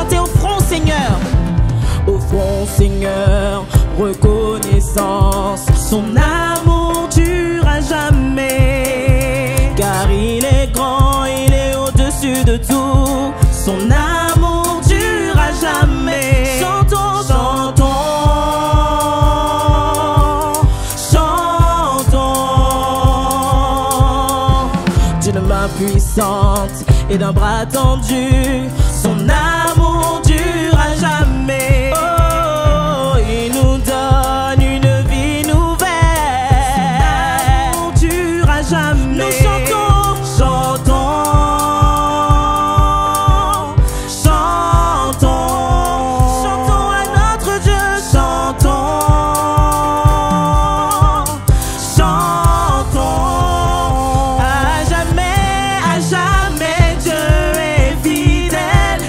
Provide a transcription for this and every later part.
chanter, offrons Seigneur. Offrons Seigneur, reconnaissance. Son amour dure à jamais. Car il est grand, il est au-dessus de tout. Son amour dure à jamais. Chantons, chantons, chantons. D'une main puissante et d'un bras tendu, son amour dure à jamais. Oh, il nous donne une vie nouvelle. Son amour dure à jamais. Nous chantons, chantons, chantons, chantons à notre Dieu, chantons, chantons. À jamais Dieu est fidèle.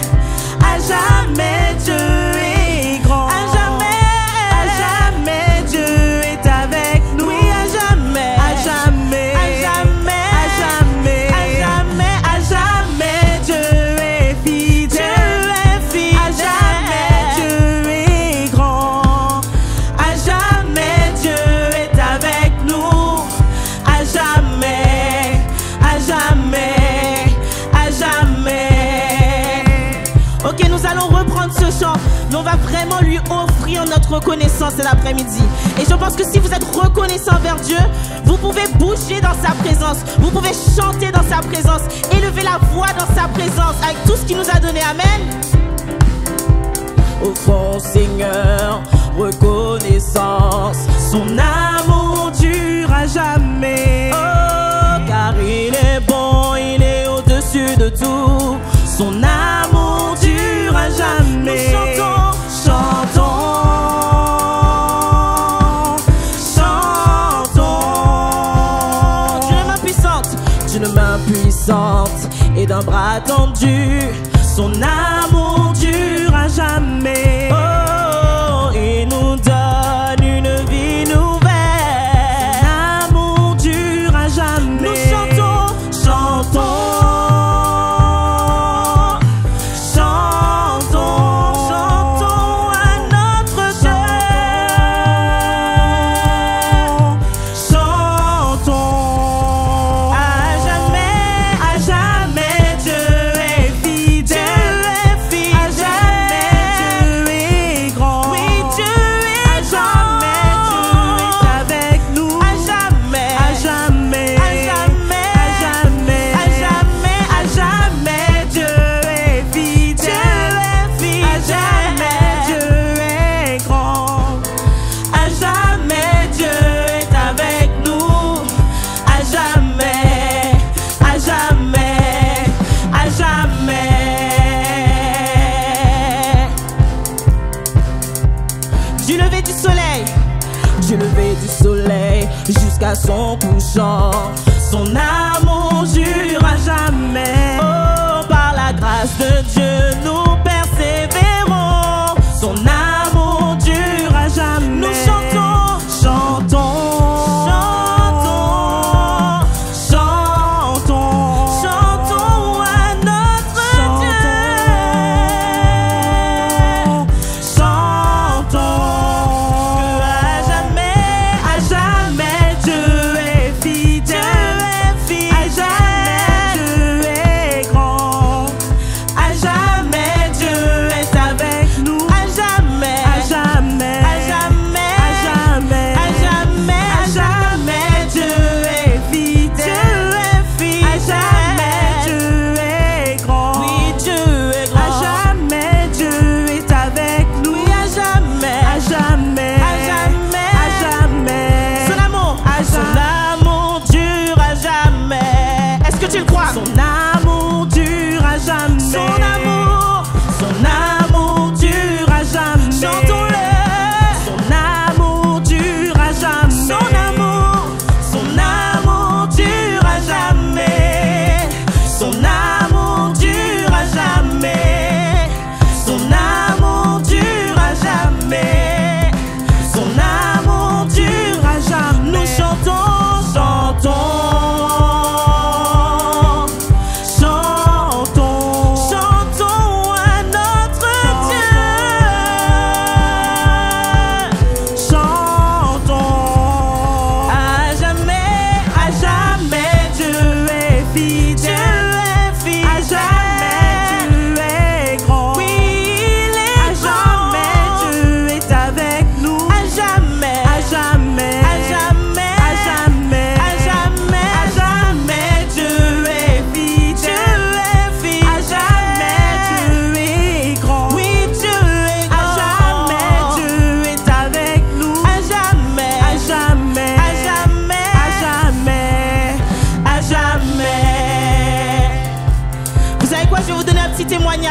À jamais Dieu est grand. À jamais Dieu est avec nous. Oui, à jamais, à jamais, à jamais, à jamais, à jamais, à jamais Dieu est fidèle. À jamais Dieu est grand. À jamais Dieu est avec nous. À jamais, à jamais, à jamais. Ok, nous allons reprendre ce chant, mais on va vraiment lui offrir notre reconnaissance cet après-midi. Et je pense que si vous êtes reconnaissant envers Dieu, vous pouvez bouger dans sa présence, vous pouvez chanter dans sa présence, élever la voix dans sa présence avec tout ce qu'il nous a donné. Amen. Offrons Seigneur, reconnaissance. Son amour dure à jamais. Oh, car il est bon, il est au-dessus de tout. Son amour dure à jamais. Nous chantons, chantons, chantons. D'une main puissante et d'un bras tendu, son amour dure à jamais. Oh, il nous donne une vie nouvelle. Son amour dure à jamais. Nous chantons, chantons, chantons, chantons à notre Dieu. Chantons. À jamais Dieu est fidèle. À jamais Dieu est grand. Oui, Dieu est grand. À jamais Dieu est avec nous. À jamais, à jamais, à jamais, à jamais, à jamais, à jamais Dieu est fidèle. À jamais Dieu est grand. À jamais Dieu est avec nous. À jamais, à jamais, à jamais. Du lever du soleil, du lever du soleil jusqu'à son couchant, son amour dure à jamais. Oh, par la grâce de Dieu, nous persévérons. Son amour dure à jamais. Nous chantons, chantons, chantons, chantons, chantons à notre Dieu. Chantons que à jamais Dieu est fidèle. À jamais Dieu est grand. À jamais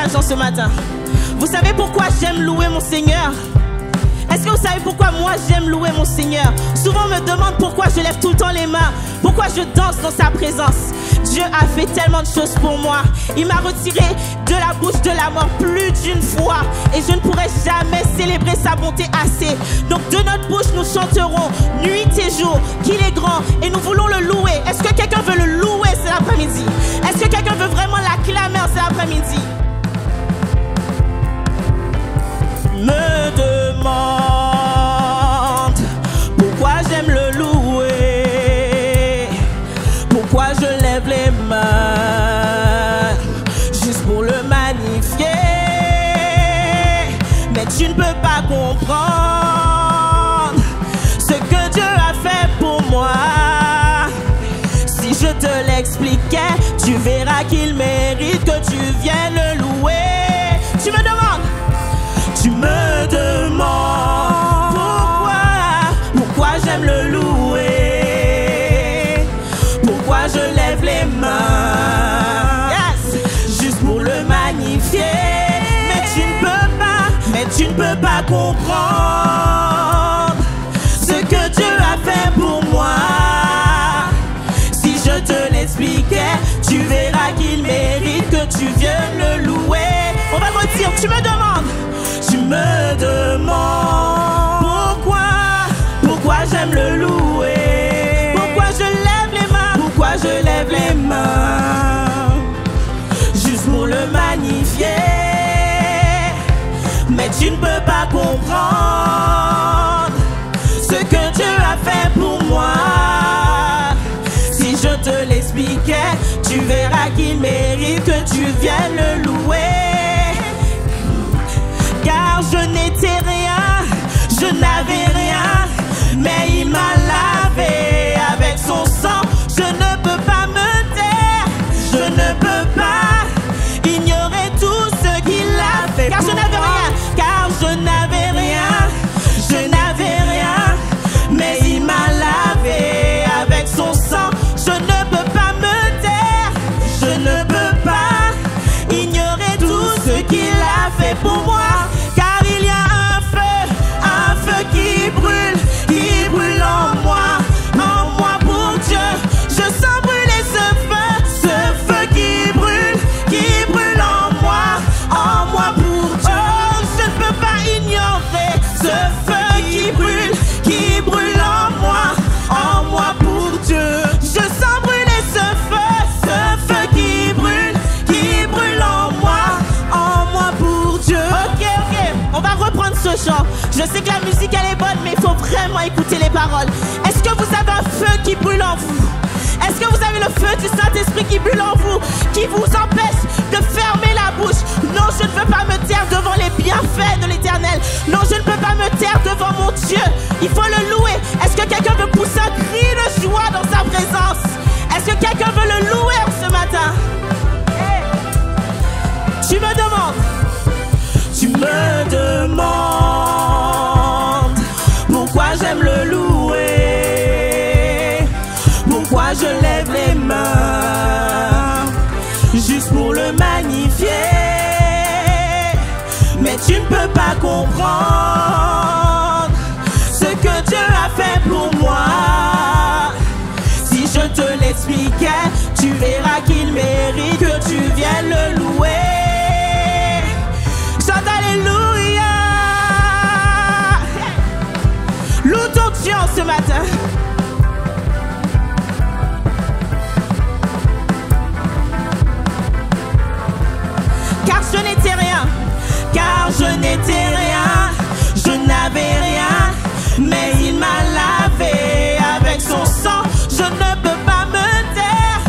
gens ce matin. Vous savez pourquoi j'aime louer mon Seigneur? Est-ce que vous savez pourquoi moi j'aime louer mon Seigneur? Souvent on me demande pourquoi je lève tout le temps les mains, pourquoi je danse dans sa présence. Dieu a fait tellement de choses pour moi. Il m'a retiré de la bouche de la mort plus d'une fois, et je ne pourrai jamais célébrer sa bonté assez. Donc de notre bouche nous chanterons nuit et jour qu'il est grand, et nous voulons le louer. Est-ce que quelqu'un veut le louer cet après-midi? Est-ce que quelqu'un veut vraiment l'acclamer cet après-midi? Me demande pourquoi j'aime le louer, pourquoi je lève les mains juste pour le magnifier. Mais tu ne peux pas comprendre ce que Dieu a fait pour moi. Si je te l'expliquais, tu verras qu'il mérite que tu viennes le louer. Tu me demandes, tu me demandes pourquoi j'aime le louer, pourquoi je lève les mains, yes, juste pour le magnifier. Mais tu ne peux pas comprendre ce que Dieu a fait pour moi. Si je te l'expliquais, tu verras qu'il mérite que tu viennes le louer. On va le redire, tu me demandes, pourquoi j'aime le louer, pourquoi je lève les mains, pourquoi je lève les mains, juste pour le magnifier. Mais tu ne peux pas comprendre ce que Dieu a fait pour moi. Si je te l'expliquais, tu verras qu'il mérite que tu viennes le louer. Car je n'étais rien, je n'avais rien, mais il m'a lavé avec son sang. Je ne peux pas me taire, je ne peux pas ignorer tout ce qu'il a fait. Car je n'avais rien, car je n'avais rien, je n'avais rien, mais il m'a lavé avec son sang. Je ne peux pas me taire, je ne peux pas ignorer tout ce qu'il a fait pour moi. Car il y a un feu qui brûle en moi pour Dieu. Je sens brûler ce feu qui brûle en moi pour Dieu. Oh, je ne peux pas ignorer ce feu qui brûle en moi pour Dieu. Je sens brûler ce feu qui brûle en moi pour Dieu. Ok, on va reprendre ce chant. Je sais que la musique elle est bonne, mais il faut vraiment écouter les paroles. Est-ce que vous avez un feu qui brûle en vous? Est-ce que vous avez le feu du Saint-Esprit qui brûle en vous, qui vous empêche de fermer la bouche? Non, je ne veux pas me taire devant les bienfaits de l'Éternel. Non, je ne peux pas me taire devant mon Dieu. Il faut le louer. Est-ce que quelqu'un veut pousser un cri de joie dans sa présence? Est-ce que quelqu'un veut le louer ce matin? Hey. Tu me demandes pourquoi j'aime le louer, pourquoi je lève les mains juste pour le magnifier. Mais tu ne peux pas comprendre ce que Dieu a fait pour moi. Si je te l'expliquais, tu verras qu'il mérite que tu viennes le louer. Chante alléluia. Loue ton Dieu ce matin. Car je n'étais rien, je n'avais rien, mais il m'a lavé avec son sang. Je ne peux pas me taire,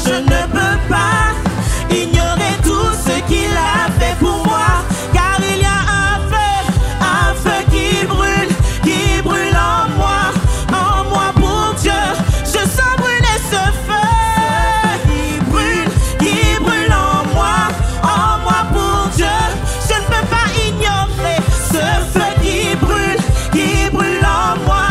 je ne peux pas ignorer tout ce qu'il a fait pour moi. Car il y a un feu qui brûle en moi pour Dieu. Je sens brûler ce feu qui brûle en moi pour Dieu. Je ne peux pas ignorer ce feu qui brûle en moi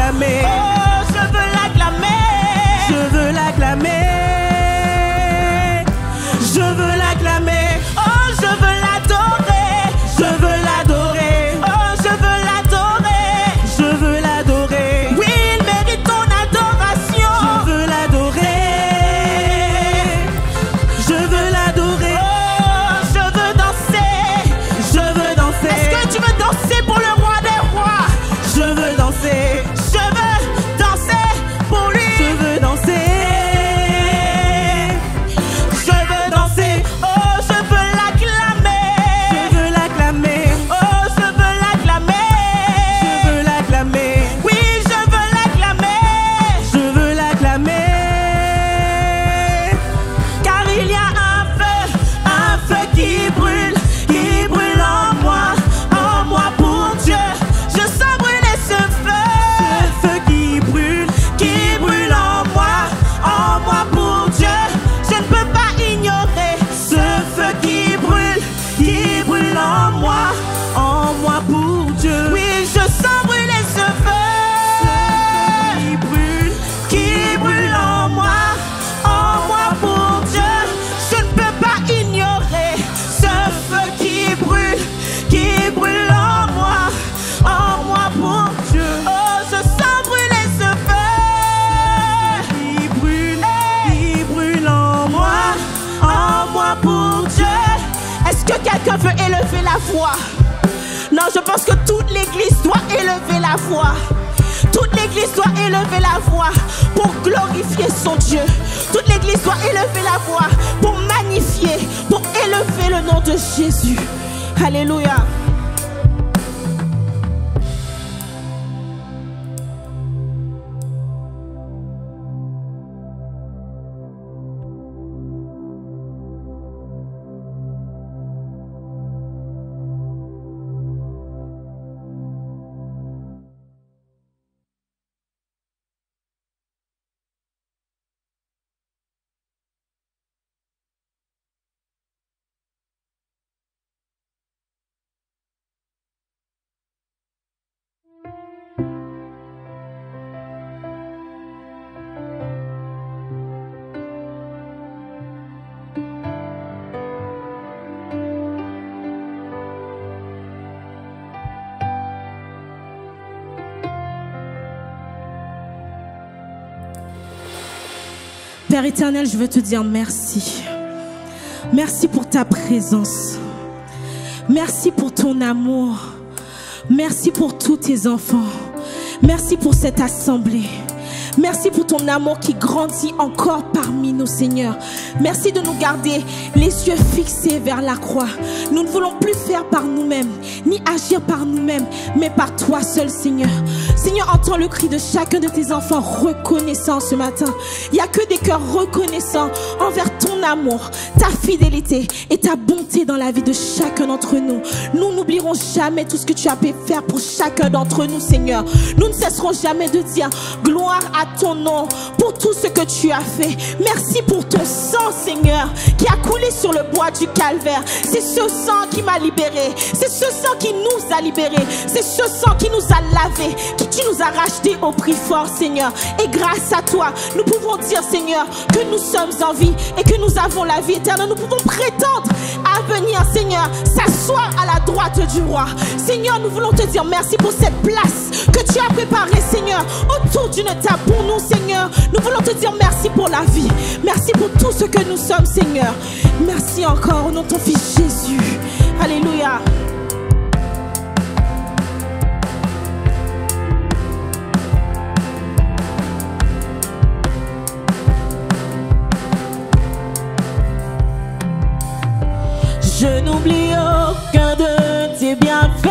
l'acclamer. Oh, je veux l'acclamer. Je veux l'acclamer. Je veux l'acclamer. Oh, je veux l'adorer. Je veux l'adorer. Oh, je veux l'adorer. Je veux l'adorer. Oui, il mérite ton adoration. Je veux l'adorer. Je veux l'adorer. Oh, je veux danser. Je veux danser. Est-ce que tu veux danser pour le roi des rois? Je veux danser. Je veux danser pour lui. Je veux danser. Je veux danser. Oh, je veux l'acclamer. Je veux l'acclamer. Oh, je veux l'acclamer. Je veux l'acclamer. Oui, je veux l'acclamer. Je veux l'acclamer. Car il y a un feu qui brûle en moi pour Dieu. Je sens brûler ce feu qui brûle en moi pour Dieu. Je ne peux pas ignorer ce feu qui brûle en moi pour Dieu. Oui, je sens brûler ce feu qui brûle en moi pour Dieu. Je ne peux pas ignorer ce feu qui brûle en moi pour Dieu. Oh, je sens brûler ce feu qui brûle en moi pour Dieu. Est-ce que quelqu'un veut élever la voix? Non, je pense que toute l'église doit élever la voix. Toute l'église doit élever la voix pour glorifier son Dieu. Toute l'église doit élever la voix pour magnifier, pour élever le nom de Jésus. Alléluia. Père éternel, je veux te dire merci. Merci pour ta présence. Merci pour ton amour. Merci pour tous tes enfants. Merci pour cette assemblée. Merci pour ton amour qui grandit encore parmi nous, Seigneur. Merci de nous garder les yeux fixés vers la croix. Nous ne voulons plus faire par nous-mêmes, ni agir par nous-mêmes, mais par toi seul, Seigneur. Seigneur, entends le cri de chacun de tes enfants reconnaissants ce matin. Il n'y a que des cœurs reconnaissants envers ton amour, ta fidélité et ta bonté dans la vie de chacun d'entre nous. Nous n'oublierons jamais tout ce que tu as pu faire pour chacun d'entre nous, Seigneur. Nous ne cesserons jamais de dire gloire à ton nom pour tout ce que tu as fait. Merci pour ton sang, Seigneur, qui a coulé sur le bois du calvaire. C'est ce sang qui m'a libéré. C'est ce sang qui nous a libérés. C'est ce sang qui nous a lavés, qui nous a rachetés au prix fort, Seigneur. Et grâce à toi, nous pouvons dire, Seigneur, que nous sommes en vie et que nous avons la vie éternelle. Nous pouvons prétendre à venir, Seigneur, s'asseoir à la droite du roi. Seigneur, nous voulons te dire merci pour cette place que tu as préparée, Seigneur, autour d'une table pour nous, Seigneur. Nous voulons te dire merci pour la vie. Merci pour tout ce que nous sommes, Seigneur. Merci encore au nom de ton Fils Jésus. Alléluia. Je n'oublie aucun de tes bienfaits.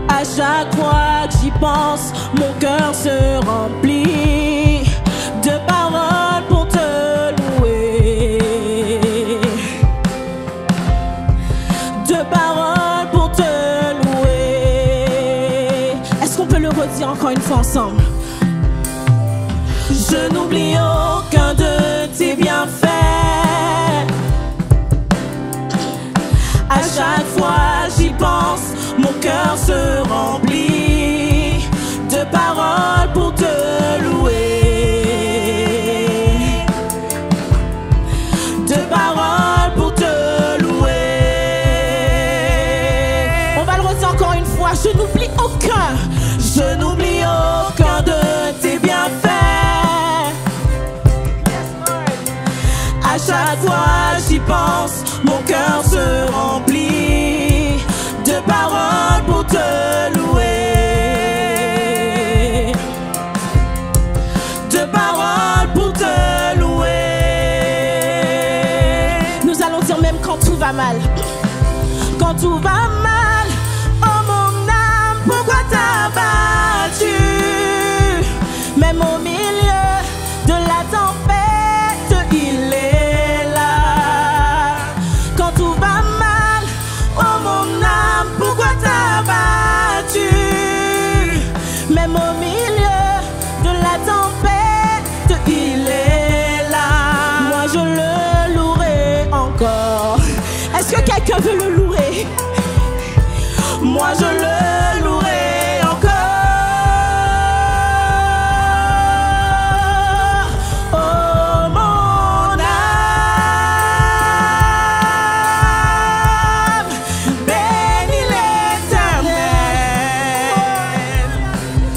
À chaque fois que j'y pense, mon cœur se remplit de paroles pour te louer. De paroles pour te louer. Est-ce qu'on peut le redire encore une fois ensemble? Je n'oublie aucun de tes bienfaits. À chaque fois j'y pense, mon cœur se remplit de paroles pour te louer, de paroles pour te louer. On va le redire encore une fois, je n'oublie aucun de tes bienfaits. À chaque fois j'y pense, mon cœur se remplit de paroles pour te louer, de paroles pour te louer. Nous allons dire même quand tout va mal, quand tout va mal, oh mon âme, pourquoi t'as battu? Même au milieu de la tempête, il est là. Quand tout va mal, oh mon âme, pourquoi t'as battu? Même au milieu de la tempête, il est là. Moi je le louerai encore. Est-ce que quelqu'un veut le louer? Moi je le louerai encore. Oh mon âme, bénis l'Éternel.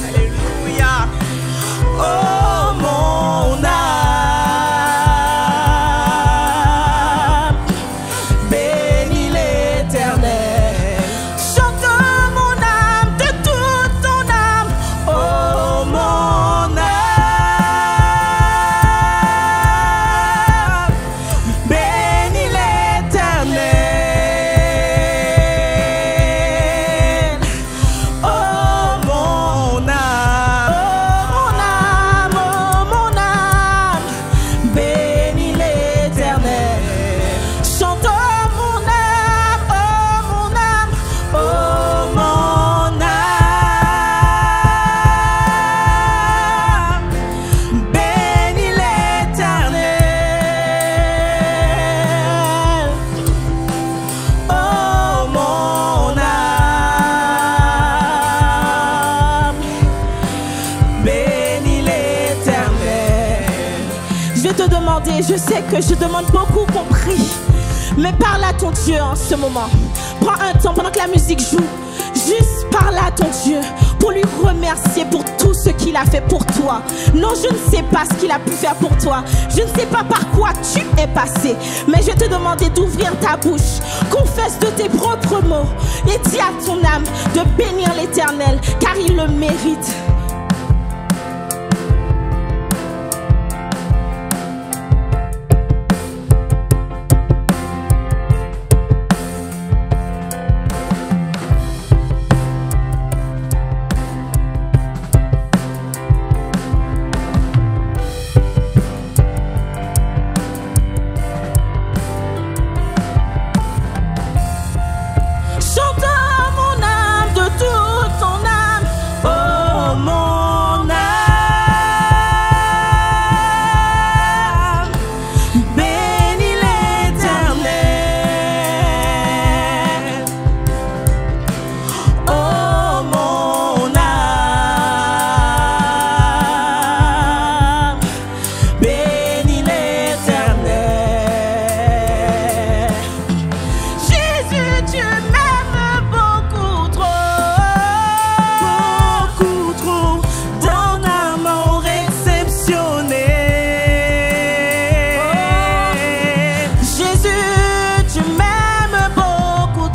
Alléluia. Oh mon âme, bénis l'Éternel. Chante mon âme de toute ton âme. Oh mon âme, bénis l'Éternel. Oh mon âme, oh mon âme, bénis l'Éternel. Chante oh mon âme, oh mon âme, oh mon âme, bénis l'Éternel. Oh mon âme, bénis l'Éternel. Je vais te demander, je sais que je demande beaucoup qu'on prie, mais parle à ton Dieu en ce moment. Prends un temps pendant que la musique joue. Juste parle à ton Dieu pour lui remercier pour tout ce qu'il a fait pour toi. Non, je ne sais pas ce qu'il a pu faire pour toi. Je ne sais pas par quoi tu es passé. Mais je vais te demander d'ouvrir ta bouche. Confesse de tes propres mots et dis à ton âme de bénir l'Éternel, car il le mérite. Chante mon âme de toute ton âme. Oh mon âme, bénis l'Éternel. Oh mon âme, bénis l'Éternel. Jésus, tu m'aimes beaucoup trop, d'un amour exceptionnel. Jésus, tu m'aimes beaucoup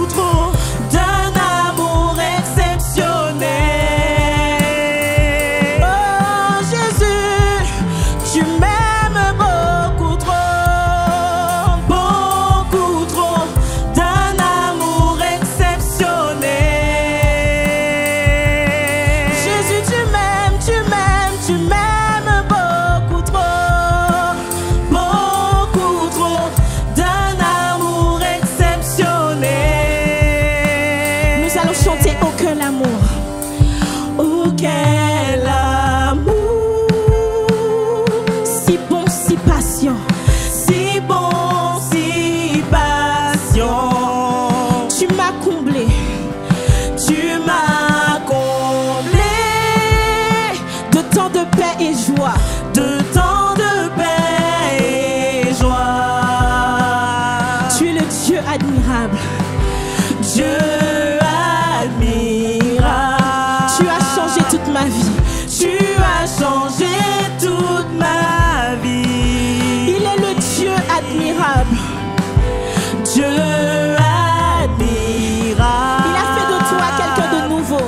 trop, d'un amour exceptionnel. Oh Jésus, tu m'aimes beaucoup trop, d'un amour exceptionnel. Jésus, tu m'aimes beaucoup trop, d'un amour exceptionnel. Nous allons chanter oh quel amour, oh quel amour, si bon, si patient, si bon, si patient. comblé. Tu m'as comblé de temps de paix et joie. De temps de paix et joie. Tu es le Dieu admirable. Dieu admirable. Tu as changé toute ma vie. Tu as changé toute ma vie. Il est le Dieu admirable. Dieu admirable. Il a fait de toi quelqu'un de nouveau.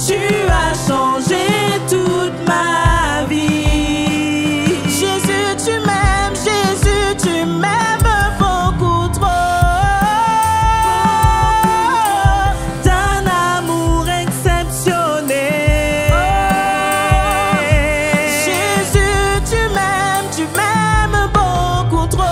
Tu as changé toute ma vie. Jésus, tu m'aimes. Jésus, tu m'aimes beaucoup trop. D'un amour exceptionnel. Jésus, tu m'aimes beaucoup trop.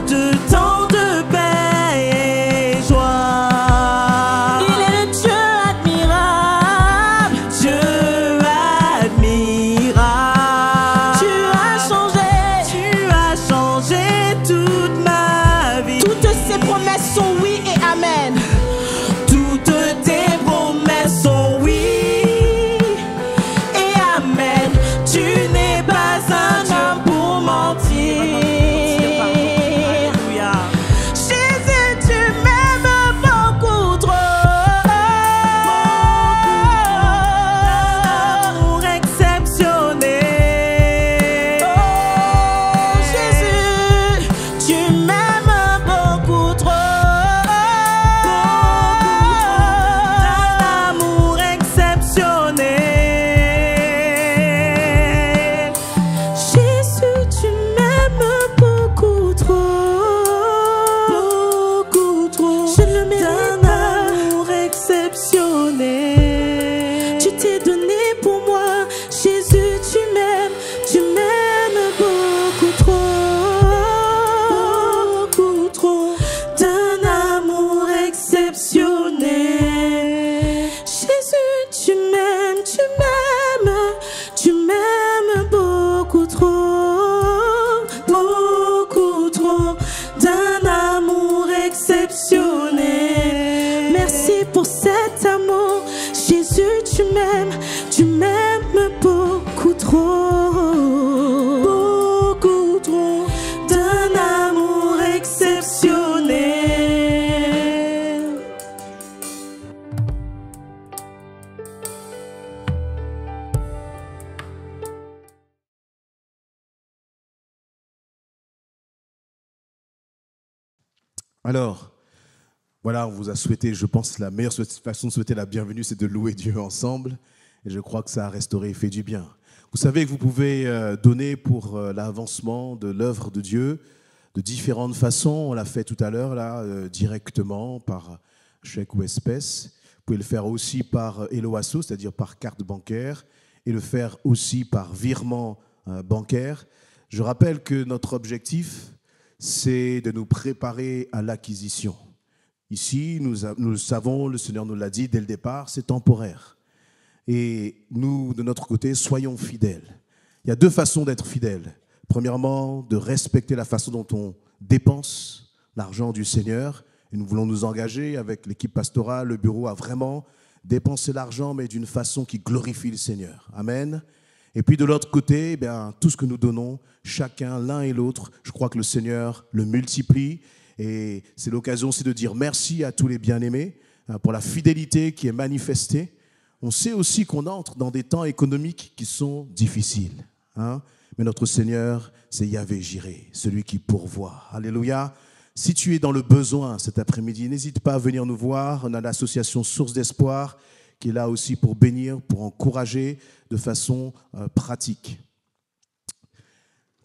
De temps de paix et joie. Il est le Dieu admirable. Dieu admirable. Tu as changé toute ma vie. Toutes ces promesses sont oui et amen. Toutes tes promesses sont oui et amen. Tu n'es pas un homme pour mentir. Tu m'aimes beaucoup trop, d'un amour exceptionnel. Alors, voilà, on vous a souhaité, je pense, la meilleure façon de souhaiter la bienvenue, c'est de louer Dieu ensemble. Et je crois que ça a restauré et fait du bien. Vous savez que vous pouvez donner pour l'avancement de l'œuvre de Dieu de différentes façons. On l'a fait tout à l'heure, là, directement, par chèque ou espèce. Vous pouvez le faire aussi par Eloasso, c'est-à-dire par carte bancaire, et le faire aussi par virement bancaire. Je rappelle que notre objectif, c'est de nous préparer à l'acquisition. Ici, nous savons, le Seigneur nous l'a dit dès le départ, c'est temporaire. Et nous, de notre côté, soyons fidèles. Il y a deux façons d'être fidèles. Premièrement, de respecter la façon dont on dépense l'argent du Seigneur. Et nous voulons nous engager avec l'équipe pastorale, le bureau, à vraiment dépenser l'argent, mais d'une façon qui glorifie le Seigneur. Amen. Et puis de l'autre côté, tout ce que nous donnons, chacun, l'un et l'autre, je crois que le Seigneur le multiplie. Et c'est l'occasion aussi de dire merci à tous les bien-aimés pour la fidélité qui est manifestée. On sait aussi qu'on entre dans des temps économiques qui sont difficiles. hein, mais notre Seigneur, c'est Yahvé Jiré, celui qui pourvoit. Alléluia. Si tu es dans le besoin cet après-midi, n'hésite pas à venir nous voir. On a l'association Source d'Espoir qui est là aussi pour bénir, pour encourager de façon pratique.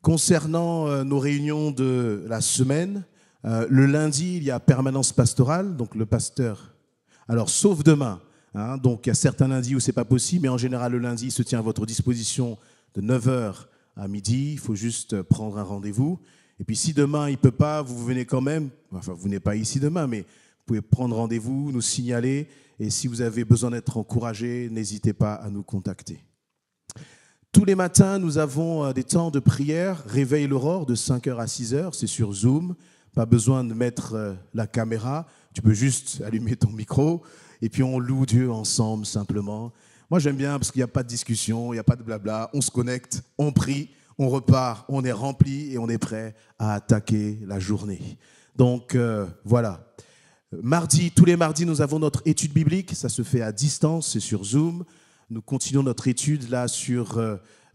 Concernant nos réunions de la semaine, le lundi, il y a permanence pastorale, donc le pasteur, alors sauf demain, hein, donc il y a certains lundis où ce n'est pas possible, mais en général le lundi, il se tient à votre disposition de 9h à midi, il faut juste prendre un rendez-vous. Et puis si demain il ne peut pas, vous venez quand même, enfin vous n'êtes pas ici demain, mais vous pouvez prendre rendez-vous, nous signaler, et si vous avez besoin d'être encouragé, n'hésitez pas à nous contacter. Tous les matins, nous avons des temps de prière, réveil l'aurore de 5h à 6h, c'est sur Zoom, pas besoin de mettre la caméra, tu peux juste allumer ton micro, et puis on loue Dieu ensemble simplement. Moi j'aime bien parce qu'il n'y a pas de discussion, il n'y a pas de blabla, on se connecte, on prie, on repart, on est rempli et on est prêt à attaquer la journée. Donc voilà. Tous les mardis, nous avons notre étude biblique. Ça se fait à distance, c'est sur Zoom. Nous continuons notre étude là sur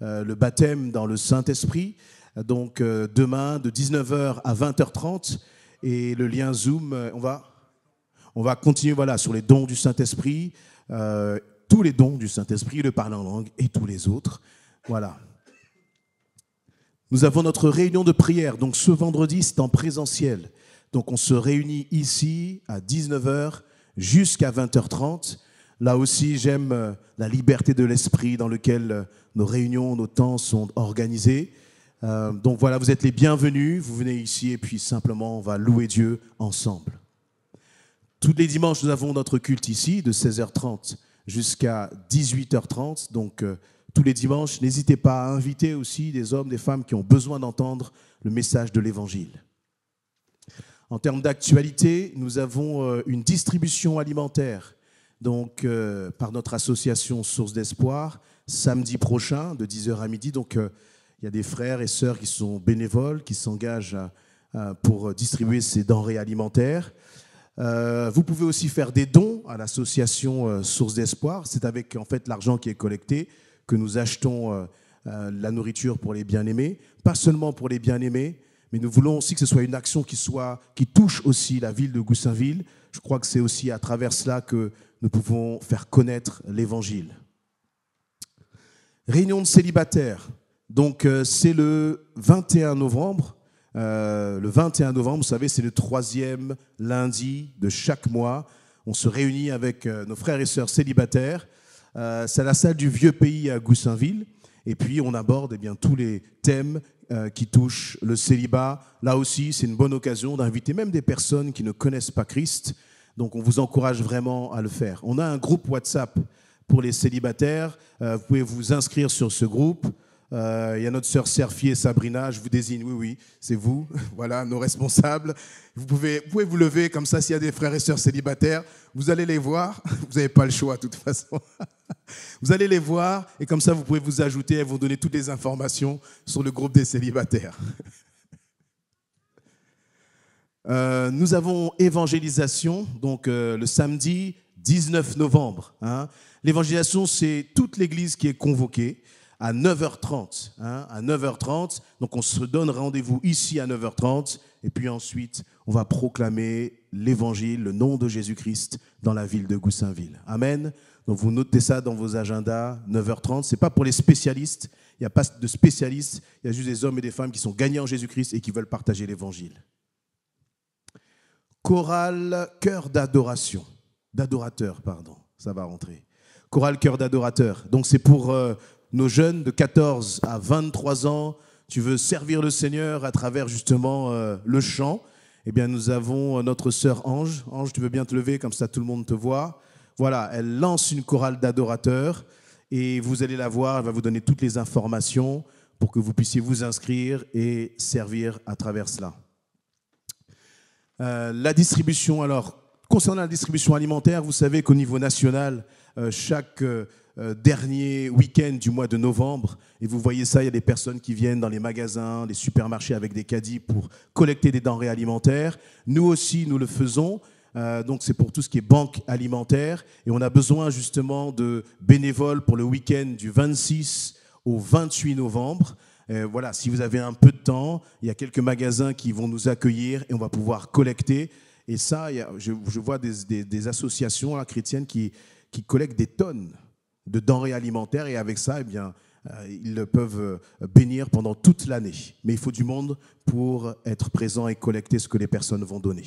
le baptême dans le Saint-Esprit. Donc demain, de 19h à 20h30. Et le lien Zoom, on va continuer voilà, sur les dons du Saint-Esprit, tous les dons du Saint-Esprit, le parler en langue et tous les autres. Voilà. Nous avons notre réunion de prière, donc ce vendredi, c'est en présentiel. Donc on se réunit ici à 19h jusqu'à 20h30. Là aussi, j'aime la liberté de l'esprit dans laquelle nos réunions, nos temps sont organisés. Donc voilà, vous êtes les bienvenus, vous venez ici et puis simplement on va louer Dieu ensemble. Tous les dimanches, nous avons notre culte ici de 16h30 jusqu'à 18h30, donc tous les dimanches, n'hésitez pas à inviter aussi des hommes, des femmes qui ont besoin d'entendre le message de l'Évangile. En termes d'actualité, nous avons une distribution alimentaire donc, par notre association Source d'Espoir, samedi prochain, de 10h à midi. Donc, il y a des frères et sœurs qui sont bénévoles, qui s'engagent pour distribuer ces denrées alimentaires. Vous pouvez aussi faire des dons à l'association Source d'Espoir. C'est avec en fait, l'argent qui est collecté que nous achetons la nourriture pour les bien-aimés, pas seulement pour les bien-aimés, mais nous voulons aussi que ce soit une action qui touche aussi la ville de Goussainville. Je crois que c'est aussi à travers cela que nous pouvons faire connaître l'Évangile. Réunion de célibataires, donc c'est le 21 novembre. Le 21 novembre, vous savez, c'est le 3e lundi de chaque mois. On se réunit avec nos frères et sœurs célibataires. C'est à la salle du Vieux Pays à Goussainville. Et puis, on aborde tous les thèmes qui touchent le célibat. Là aussi, c'est une bonne occasion d'inviter même des personnes qui ne connaissent pas Christ. Donc, on vous encourage vraiment à le faire. On a un groupe WhatsApp pour les célibataires. Vous pouvez vous inscrire sur ce groupe. Il y a notre sœur Serfie et Sabrina, je vous désigne, oui, c'est vous, voilà, nos responsables. Vous pouvez vous lever comme ça, s'il y a des frères et sœurs célibataires, vous allez les voir, vous n'avez pas le choix de toute façon. Vous allez les voir et comme ça, vous pouvez vous ajouter, elles vont donner toutes les informations sur le groupe des célibataires. Nous avons évangélisation, donc le samedi 19 novembre. Hein. L'évangélisation, c'est toute l'église qui est convoquée. À 9h30, à 9h30. Donc, on se donne rendez-vous ici à 9h30. Et puis ensuite, on va proclamer l'évangile, le nom de Jésus-Christ dans la ville de Goussainville. Amen. Donc, vous notez ça dans vos agendas, 9h30. Ce n'est pas pour les spécialistes. Il n'y a pas de spécialistes. Il y a juste des hommes et des femmes qui sont gagnés en Jésus-Christ et qui veulent partager l'évangile. Chorale Cœur d'adoration. D'adorateur, pardon. Ça va rentrer. Chorale Cœur d'adorateur. Donc, c'est pour... nos jeunes de 14 à 23 ans, tu veux servir le Seigneur à travers justement le chant, eh bien nous avons notre sœur Ange. Ange, tu veux bien te lever, comme ça tout le monde te voit. Voilà, elle lance une chorale d'adorateurs et vous allez la voir, elle va vous donner toutes les informations pour que vous puissiez vous inscrire et servir à travers cela. La distribution, alors, concernant la distribution alimentaire, vous savez qu'au niveau national, chaque... dernier week-end du mois de novembre, et vous voyez ça, il y a des personnes qui viennent dans les magasins, les supermarchés avec des caddies pour collecter des denrées alimentaires. Nous aussi, nous le faisons, donc c'est pour tout ce qui est banque alimentaire, et on a besoin justement de bénévoles pour le week-end du 26 au 28 novembre. Voilà, si vous avez un peu de temps, il y a quelques magasins qui vont nous accueillir et on va pouvoir collecter. Et ça, je vois des associations là, chrétiennes qui collectent des tonnes de denrées alimentaires et avec ça, eh bien, ils peuvent bénir pendant toute l'année. Mais il faut du monde pour être présent et collecter ce que les personnes vont donner.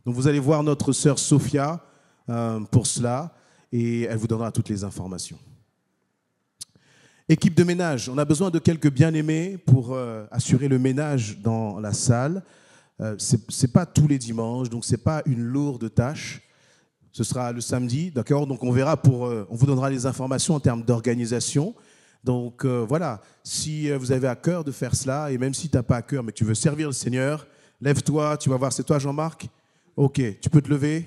Donc vous allez voir notre sœur Sophia pour cela et elle vous donnera toutes les informations. Équipe de ménage, on a besoin de quelques bien-aimés pour assurer le ménage dans la salle. Ce n'est pas tous les dimanches, donc ce n'est pas une lourde tâche. Ce sera le samedi, d'accord? Donc on verra on vous donnera les informations en termes d'organisation. Donc voilà, si vous avez à cœur de faire cela, et même si tu n'as pas à cœur, mais que tu veux servir le Seigneur, lève-toi, tu vas voir, c'est toi Jean-Marc? Ok, tu peux te lever?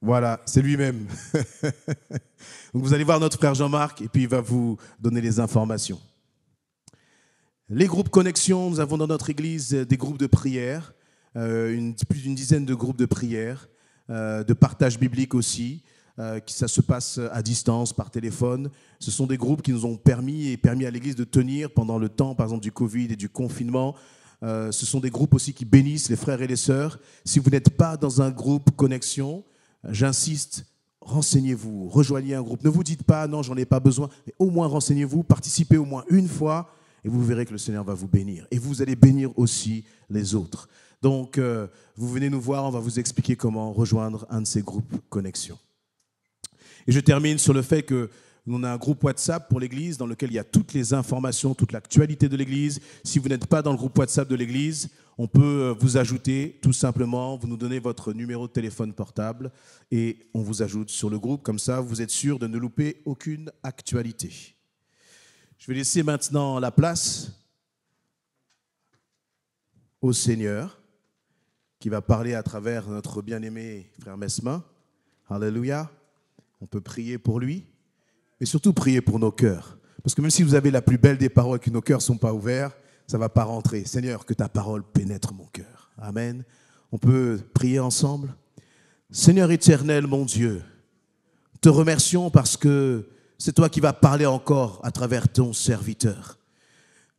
Voilà, c'est lui-même. Donc vous allez voir notre frère Jean-Marc et puis il va vous donner les informations. Les groupes connexion, nous avons dans notre église des groupes de prière, plus d'une dizaine de groupes de prière, de partage biblique aussi. Ça se passe à distance, par téléphone. Ce sont des groupes qui nous ont permis à l'Église de tenir pendant le temps, par exemple, du Covid et du confinement. Ce sont des groupes aussi qui bénissent les frères et les sœurs. Si vous n'êtes pas dans un groupe connexion, j'insiste, renseignez-vous, rejoignez un groupe. Ne vous dites pas, non, j'en ai pas besoin, mais au moins renseignez-vous, participez au moins une fois et vous verrez que le Seigneur va vous bénir. Et vous allez bénir aussi les autres. Donc, vous venez nous voir, on va vous expliquer comment rejoindre un de ces groupes connexion. Et je termine sur le fait que nous, on a un groupe WhatsApp pour l'Église dans lequel il y a toutes les informations, toute l'actualité de l'Église. Si vous n'êtes pas dans le groupe WhatsApp de l'Église, on peut vous ajouter tout simplement. Vous nous donnez votre numéro de téléphone portable et on vous ajoute sur le groupe. Comme ça, vous êtes sûr de ne louper aucune actualité. Je vais laisser maintenant la place au Seigneur qui va parler à travers notre bien-aimé frère Mesmin. Alléluia. On peut prier pour lui, mais surtout prier pour nos cœurs. Parce que même si vous avez la plus belle des paroles, que nos cœurs ne sont pas ouverts, ça ne va pas rentrer. Seigneur, que ta parole pénètre mon cœur. Amen. On peut prier ensemble. Seigneur éternel, mon Dieu, te remercions parce que c'est toi qui vas parler encore à travers ton serviteur.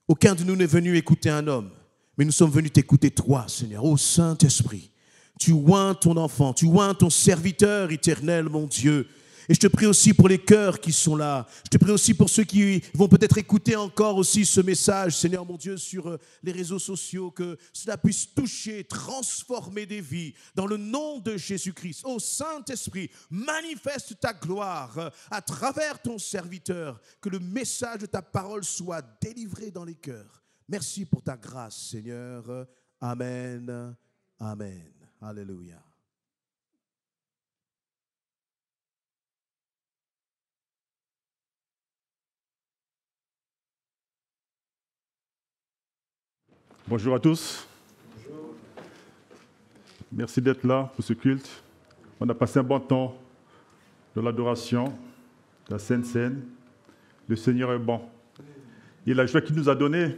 Aucun de nous n'est venu écouter un homme, mais nous sommes venus t'écouter toi, Seigneur, ô Saint-Esprit. Tu oins ton enfant, tu oins ton serviteur éternel, mon Dieu. Et je te prie aussi pour les cœurs qui sont là. Je te prie aussi pour ceux qui vont peut-être écouter encore aussi ce message, Seigneur mon Dieu, sur les réseaux sociaux, que cela puisse toucher, transformer des vies. Dans le nom de Jésus-Christ, ô Saint-Esprit, manifeste ta gloire à travers ton serviteur. Que le message de ta parole soit délivré dans les cœurs. Merci pour ta grâce, Seigneur. Amen. Amen. Alléluia. Bonjour à tous. Bonjour. Merci d'être là pour ce culte. On a passé un bon temps de l'adoration, la Sainte Seine. Le Seigneur est bon. Et la joie qu'il nous a donnée,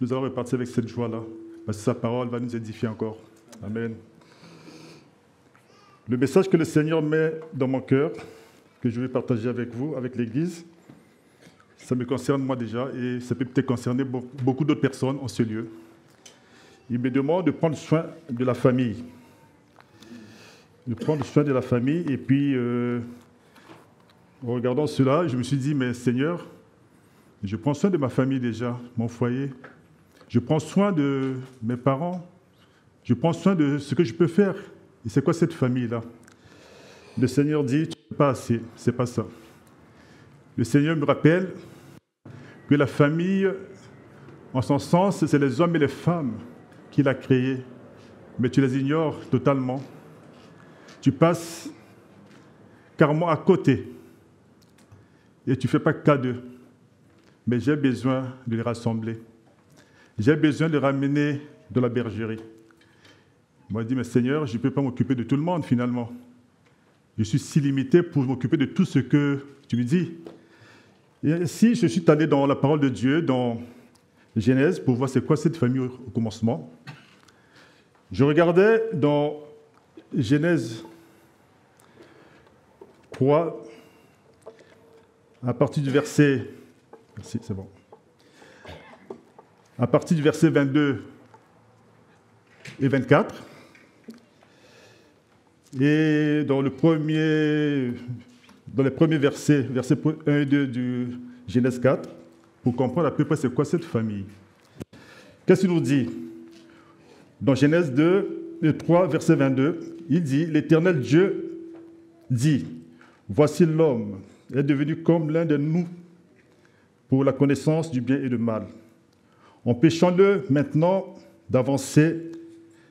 nous allons repartir avec cette joie-là, parce que sa parole va nous édifier encore. Amen. Le message que le Seigneur met dans mon cœur, que je vais partager avec vous, avec l'Église, ça me concerne moi déjà et ça peut peut-être concerner beaucoup d'autres personnes en ce lieu. Il me demande de prendre soin de la famille. De prendre soin de la famille et puis, en regardant cela, je me suis dit, mais Seigneur, je prends soin de ma famille déjà, mon foyer. Je prends soin de mes parents. Je prends soin de ce que je peux faire. Et c'est quoi cette famille-là? Le Seigneur dit, tu ne fais pas assez, c'est pas ça. Le Seigneur me rappelle que la famille, en son sens, c'est les hommes et les femmes qu'il a créés, mais tu les ignores totalement. Tu passes carrément à côté et tu ne fais pas cas d'eux. Mais j'ai besoin de les rassembler. J'ai besoin de les ramener de la bergerie. Moi, je dis, mais Seigneur, je ne peux pas m'occuper de tout le monde finalement. Je suis si limité pour m'occuper de tout ce que tu me dis. Et ainsi, je suis allé dans la parole de Dieu, dans Genèse, pour voir c'est quoi cette famille au commencement. Je regardais dans Genèse 3, à partir du verset... Merci, c'est bon. À partir du verset 22 et 24. Et dans les premiers versets 1 et 2 du Genèse 4, pour comprendre à peu près c'est quoi cette famille. Qu'est-ce qu'il nous dit? Dans Genèse 3, verset 22, il dit, l'Éternel Dieu dit, voici l'homme est devenu comme l'un de nous pour la connaissance du bien et du mal. Empêchons-le maintenant d'avancer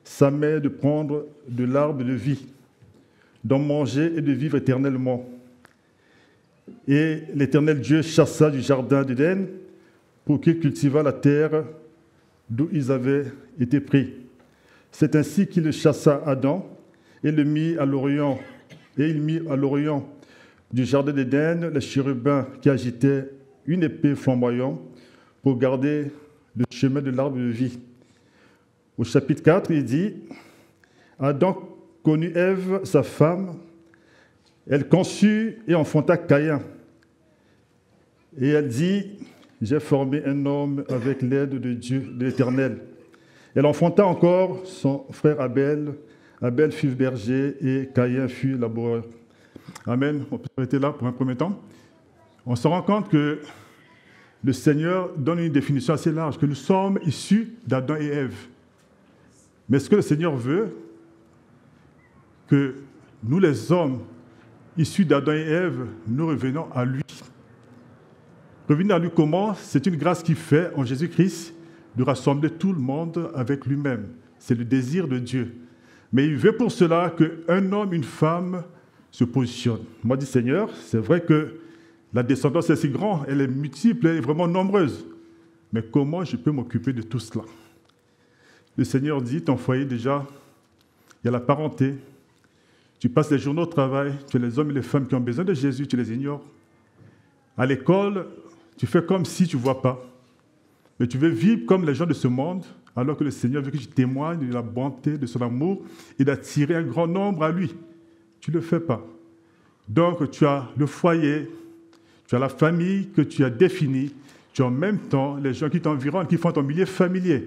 sa main, de prendre de l'arbre de vie, d'en manger et de vivre éternellement. Et l'Éternel Dieu chassa du jardin d'Éden pour qu'il cultivât la terre d'où ils avaient été pris. C'est ainsi qu'il chassa Adam et le mit à l'orient. Et il mit à l'orient du jardin d'Éden les chérubins qui agitaient une épée flamboyante pour garder le chemin de l'arbre de vie. Au chapitre 4, il dit, Adam connut Ève, sa femme, elle conçut et enfanta Caïn. Et elle dit, j'ai formé un homme avec l'aide de Dieu, de l'Éternel. Elle enfanta encore son frère Abel. Abel fut berger et Caïn fut laboureur. Amen. On peut arrêter là pour un premier temps. On se rend compte que le Seigneur donne une définition assez large, que nous sommes issus d'Adam et Ève. Mais ce que le Seigneur veut, que nous les hommes issus d'Adam et Ève, nous revenons à lui. Revenir à lui comment? C'est une grâce qu'il fait en Jésus-Christ de rassembler tout le monde avec lui-même. C'est le désir de Dieu. Mais il veut pour cela qu'un homme, une femme se positionnent. Moi, dit Seigneur, c'est vrai que la descendance est si grande, elle est multiple, elle est vraiment nombreuse. Mais comment je peux m'occuper de tout cela? Le Seigneur dit, ton foyer déjà, il y a la parenté. Tu passes les journées au travail, tu as les hommes et les femmes qui ont besoin de Jésus, tu les ignores. À l'école, tu fais comme si tu ne vois pas. Mais tu veux vivre comme les gens de ce monde, alors que le Seigneur veut que tu témoignes de la bonté, de son amour et d'attirer un grand nombre à lui. Tu ne le fais pas. Donc, tu as le foyer, tu as la famille que tu as définie, tu as en même temps les gens qui t'environnent, qui font ton milieu familier.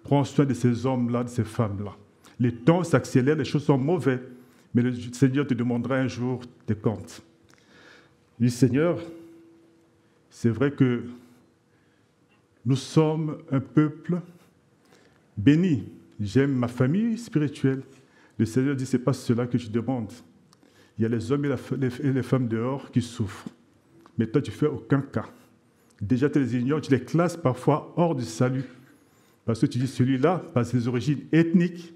Prends soin de ces hommes-là, de ces femmes-là. Les temps s'accélèrent, les choses sont mauvaises, mais le Seigneur te demandera un jour des comptes. Oui, Seigneur, c'est vrai que nous sommes un peuple béni. J'aime ma famille spirituelle. Le Seigneur dit, ce n'est pas cela que je demande. Il y a les hommes et les femmes dehors qui souffrent. Mais toi, tu ne fais aucun cas. Déjà, tu les ignores, tu les classes parfois hors du salut. Parce que tu dis, celui-là, par ses origines ethniques,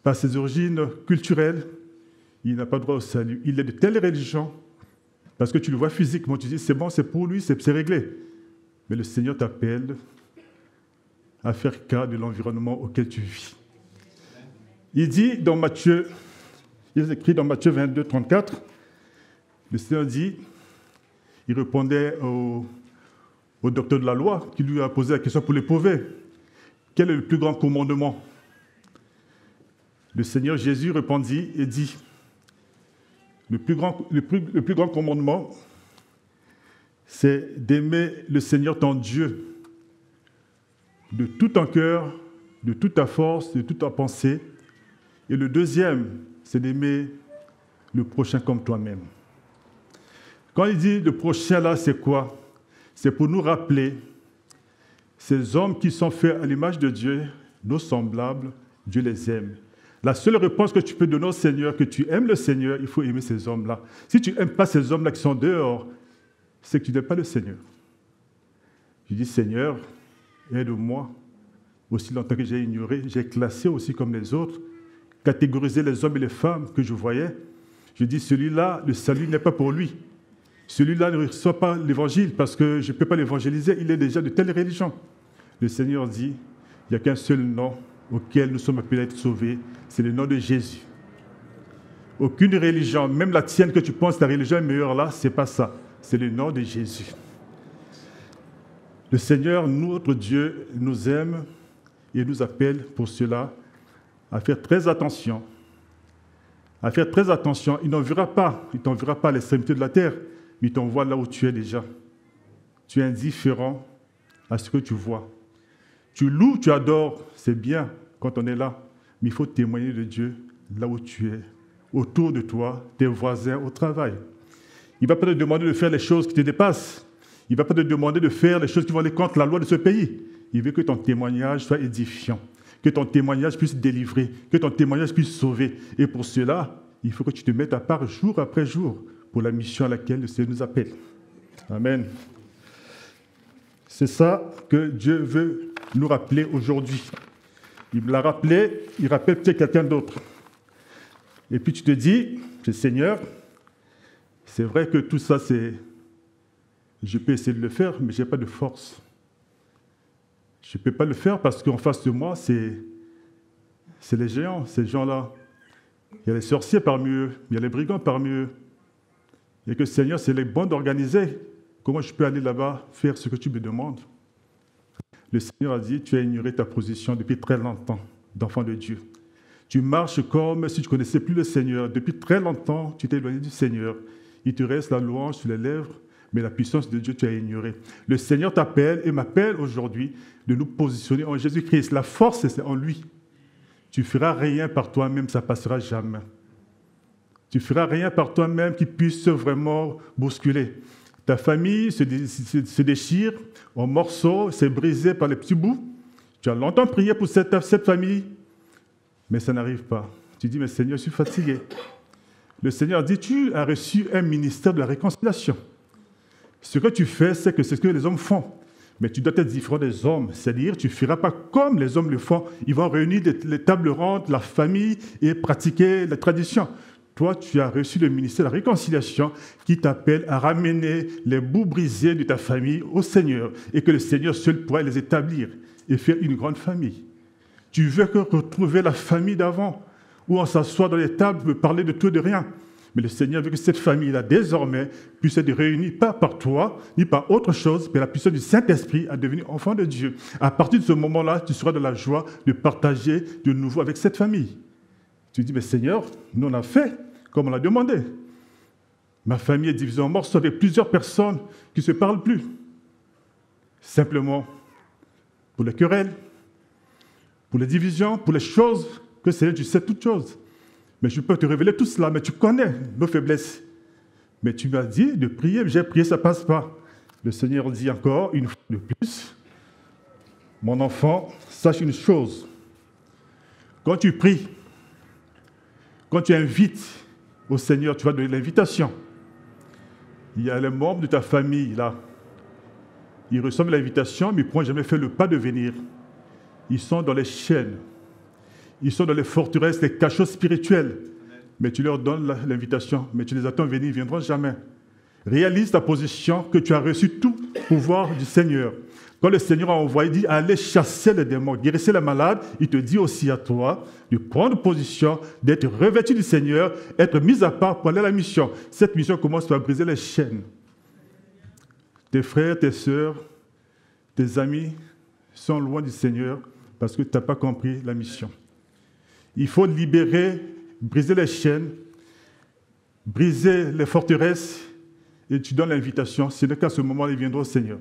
par ses origines culturelles, il n'a pas droit au salut. Il est de telle religion, parce que tu le vois physiquement, tu dis, c'est bon, c'est pour lui, c'est réglé. Mais le Seigneur t'appelle à faire cas de l'environnement auquel tu vis. Il dit dans Matthieu, il est écrit dans Matthieu 22, 34, le Seigneur dit, il répondait au docteur de la loi qui lui a posé la question pour l'éprouver. Quel est le plus grand commandement? Le Seigneur Jésus répondit et dit, le plus grand commandement, c'est d'aimer le Seigneur ton Dieu de tout ton cœur, de toute ta force, de toute ta pensée. Et le deuxième, c'est d'aimer le prochain comme toi-même. Quand il dit le prochain là, c'est quoi? C'est pour nous rappeler ces hommes qui sont faits à l'image de Dieu, nos semblables, Dieu les aime. La seule réponse que tu peux donner au Seigneur, que tu aimes le Seigneur, il faut aimer ces hommes-là. Si tu n'aimes pas ces hommes-là qui sont dehors, c'est que tu n'aimes pas le Seigneur. Je dis, Seigneur, aide-moi. Aussi longtemps que j'ai ignoré, j'ai classé aussi comme les autres, catégorisé les hommes et les femmes que je voyais. Je dis, celui-là, le salut n'est pas pour lui. Celui-là ne reçoit pas l'évangile parce que je ne peux pas l'évangéliser, il est déjà de telle religion. Le Seigneur dit, il n'y a qu'un seul nom auquel nous sommes appelés à être sauvés, c'est le nom de Jésus. Aucune religion, même la tienne que tu penses que la religion est meilleure là, ce n'est pas ça. C'est le nom de Jésus. Le Seigneur, notre Dieu, nous aime et nous appelle pour cela à faire très attention. À faire très attention. Il ne t'enverra pas à l'extrémité de la terre, mais il t'envoie là où tu es déjà. Tu es indifférent à ce que tu vois. Tu loues, tu adores, c'est bien quand on est là, mais il faut témoigner de Dieu là où tu es, autour de toi, tes voisins, au travail. Il ne va pas te demander de faire les choses qui te dépassent. Il ne va pas te demander de faire les choses qui vont aller contre la loi de ce pays. Il veut que ton témoignage soit édifiant, que ton témoignage puisse délivrer, que ton témoignage puisse sauver. Et pour cela, il faut que tu te mettes à part jour après jour pour la mission à laquelle le Seigneur nous appelle. Amen. C'est ça que Dieu veut nous rappeler aujourd'hui. Il me l'a rappelé, il rappelle peut-être quelqu'un d'autre. Et puis tu te dis, Seigneur, c'est vrai que tout ça, je peux essayer de le faire, mais je n'ai pas de force. Je ne peux pas le faire parce qu'en face de moi, c'est les géants, ces gens-là. Il y a les sorciers parmi eux, il y a les brigands parmi eux. Et que Seigneur, c'est les bons d'organiser. Comment je peux aller là-bas faire ce que tu me demandes? Le Seigneur a dit, tu as ignoré ta position depuis très longtemps, d'enfant de Dieu. Tu marches comme si tu ne connaissais plus le Seigneur. Depuis très longtemps, tu t'es éloigné du Seigneur. Il te reste la louange sur les lèvres, mais la puissance de Dieu, tu as ignoré. Le Seigneur t'appelle et m'appelle aujourd'hui de nous positionner en Jésus-Christ. La force, c'est en lui. Tu ne feras rien par toi-même, ça ne passera jamais. Tu ne feras rien par toi-même qui puisse vraiment bousculer. Ta famille se déchire en morceaux, c'est brisé par les petits bouts. Tu as longtemps prié pour cette famille, mais ça n'arrive pas. Tu dis, mais Seigneur, je suis fatigué. Le Seigneur dit, tu as reçu un ministère de la réconciliation. Ce que tu fais, c'est ce que les hommes font. Mais tu dois être différent des hommes. C'est-à-dire, tu ne feras pas comme les hommes le font. Ils vont réunir les tables rondes, la famille, et pratiquer les traditions. Toi, tu as reçu le ministère de la réconciliation qui t'appelle à ramener les bouts brisés de ta famille au Seigneur et que le Seigneur seul pourra les établir et faire une grande famille. Tu veux retrouver la famille d'avant où on s'assoit dans les tables pour parler de tout et de rien. Mais le Seigneur veut que cette famille-là, désormais, puisse être réunie pas par toi, ni par autre chose, mais la puissance du Saint-Esprit à devenir enfant de Dieu. À partir de ce moment-là, tu seras dans la joie de partager de nouveau avec cette famille. Tu dis, mais Seigneur, nous on a fait comme on l'a demandé. Ma famille est divisée en morceaux avec plusieurs personnes qui ne se parlent plus. Simplement pour les querelles, pour les divisions, pour les choses que Seigneur, tu sais toutes choses. Mais je peux te révéler tout cela, mais tu connais nos faiblesses. Mais tu m'as dit de prier, j'ai prié, ça ne passe pas. Le Seigneur dit encore, une fois de plus, mon enfant, sache une chose. Quand tu pries, quand tu invites au Seigneur, tu vas donner l'invitation. Il y a les membres de ta famille, là. Ils reçoivent l'invitation, mais ils n'ont jamais fait le pas de venir. Ils sont dans les chaînes. Ils sont dans les forteresses, les cachots spirituels. Mais tu leur donnes l'invitation, mais tu les attends venir, ils ne viendront jamais. Réalise ta position, que tu as reçu tout pouvoir du Seigneur. Quand le Seigneur a envoyé, il dit, allez chasser les démons, guérissez les malades, il te dit aussi à toi de prendre position, d'être revêtu du Seigneur, être mis à part pour aller à la mission. Cette mission commence par briser les chaînes. Tes frères, tes sœurs, tes amis sont loin du Seigneur parce que tu n'as pas compris la mission. Il faut libérer, briser les chaînes, briser les forteresses, et tu donnes l'invitation. C'est le cas, à ce moment, il viendra au Seigneur.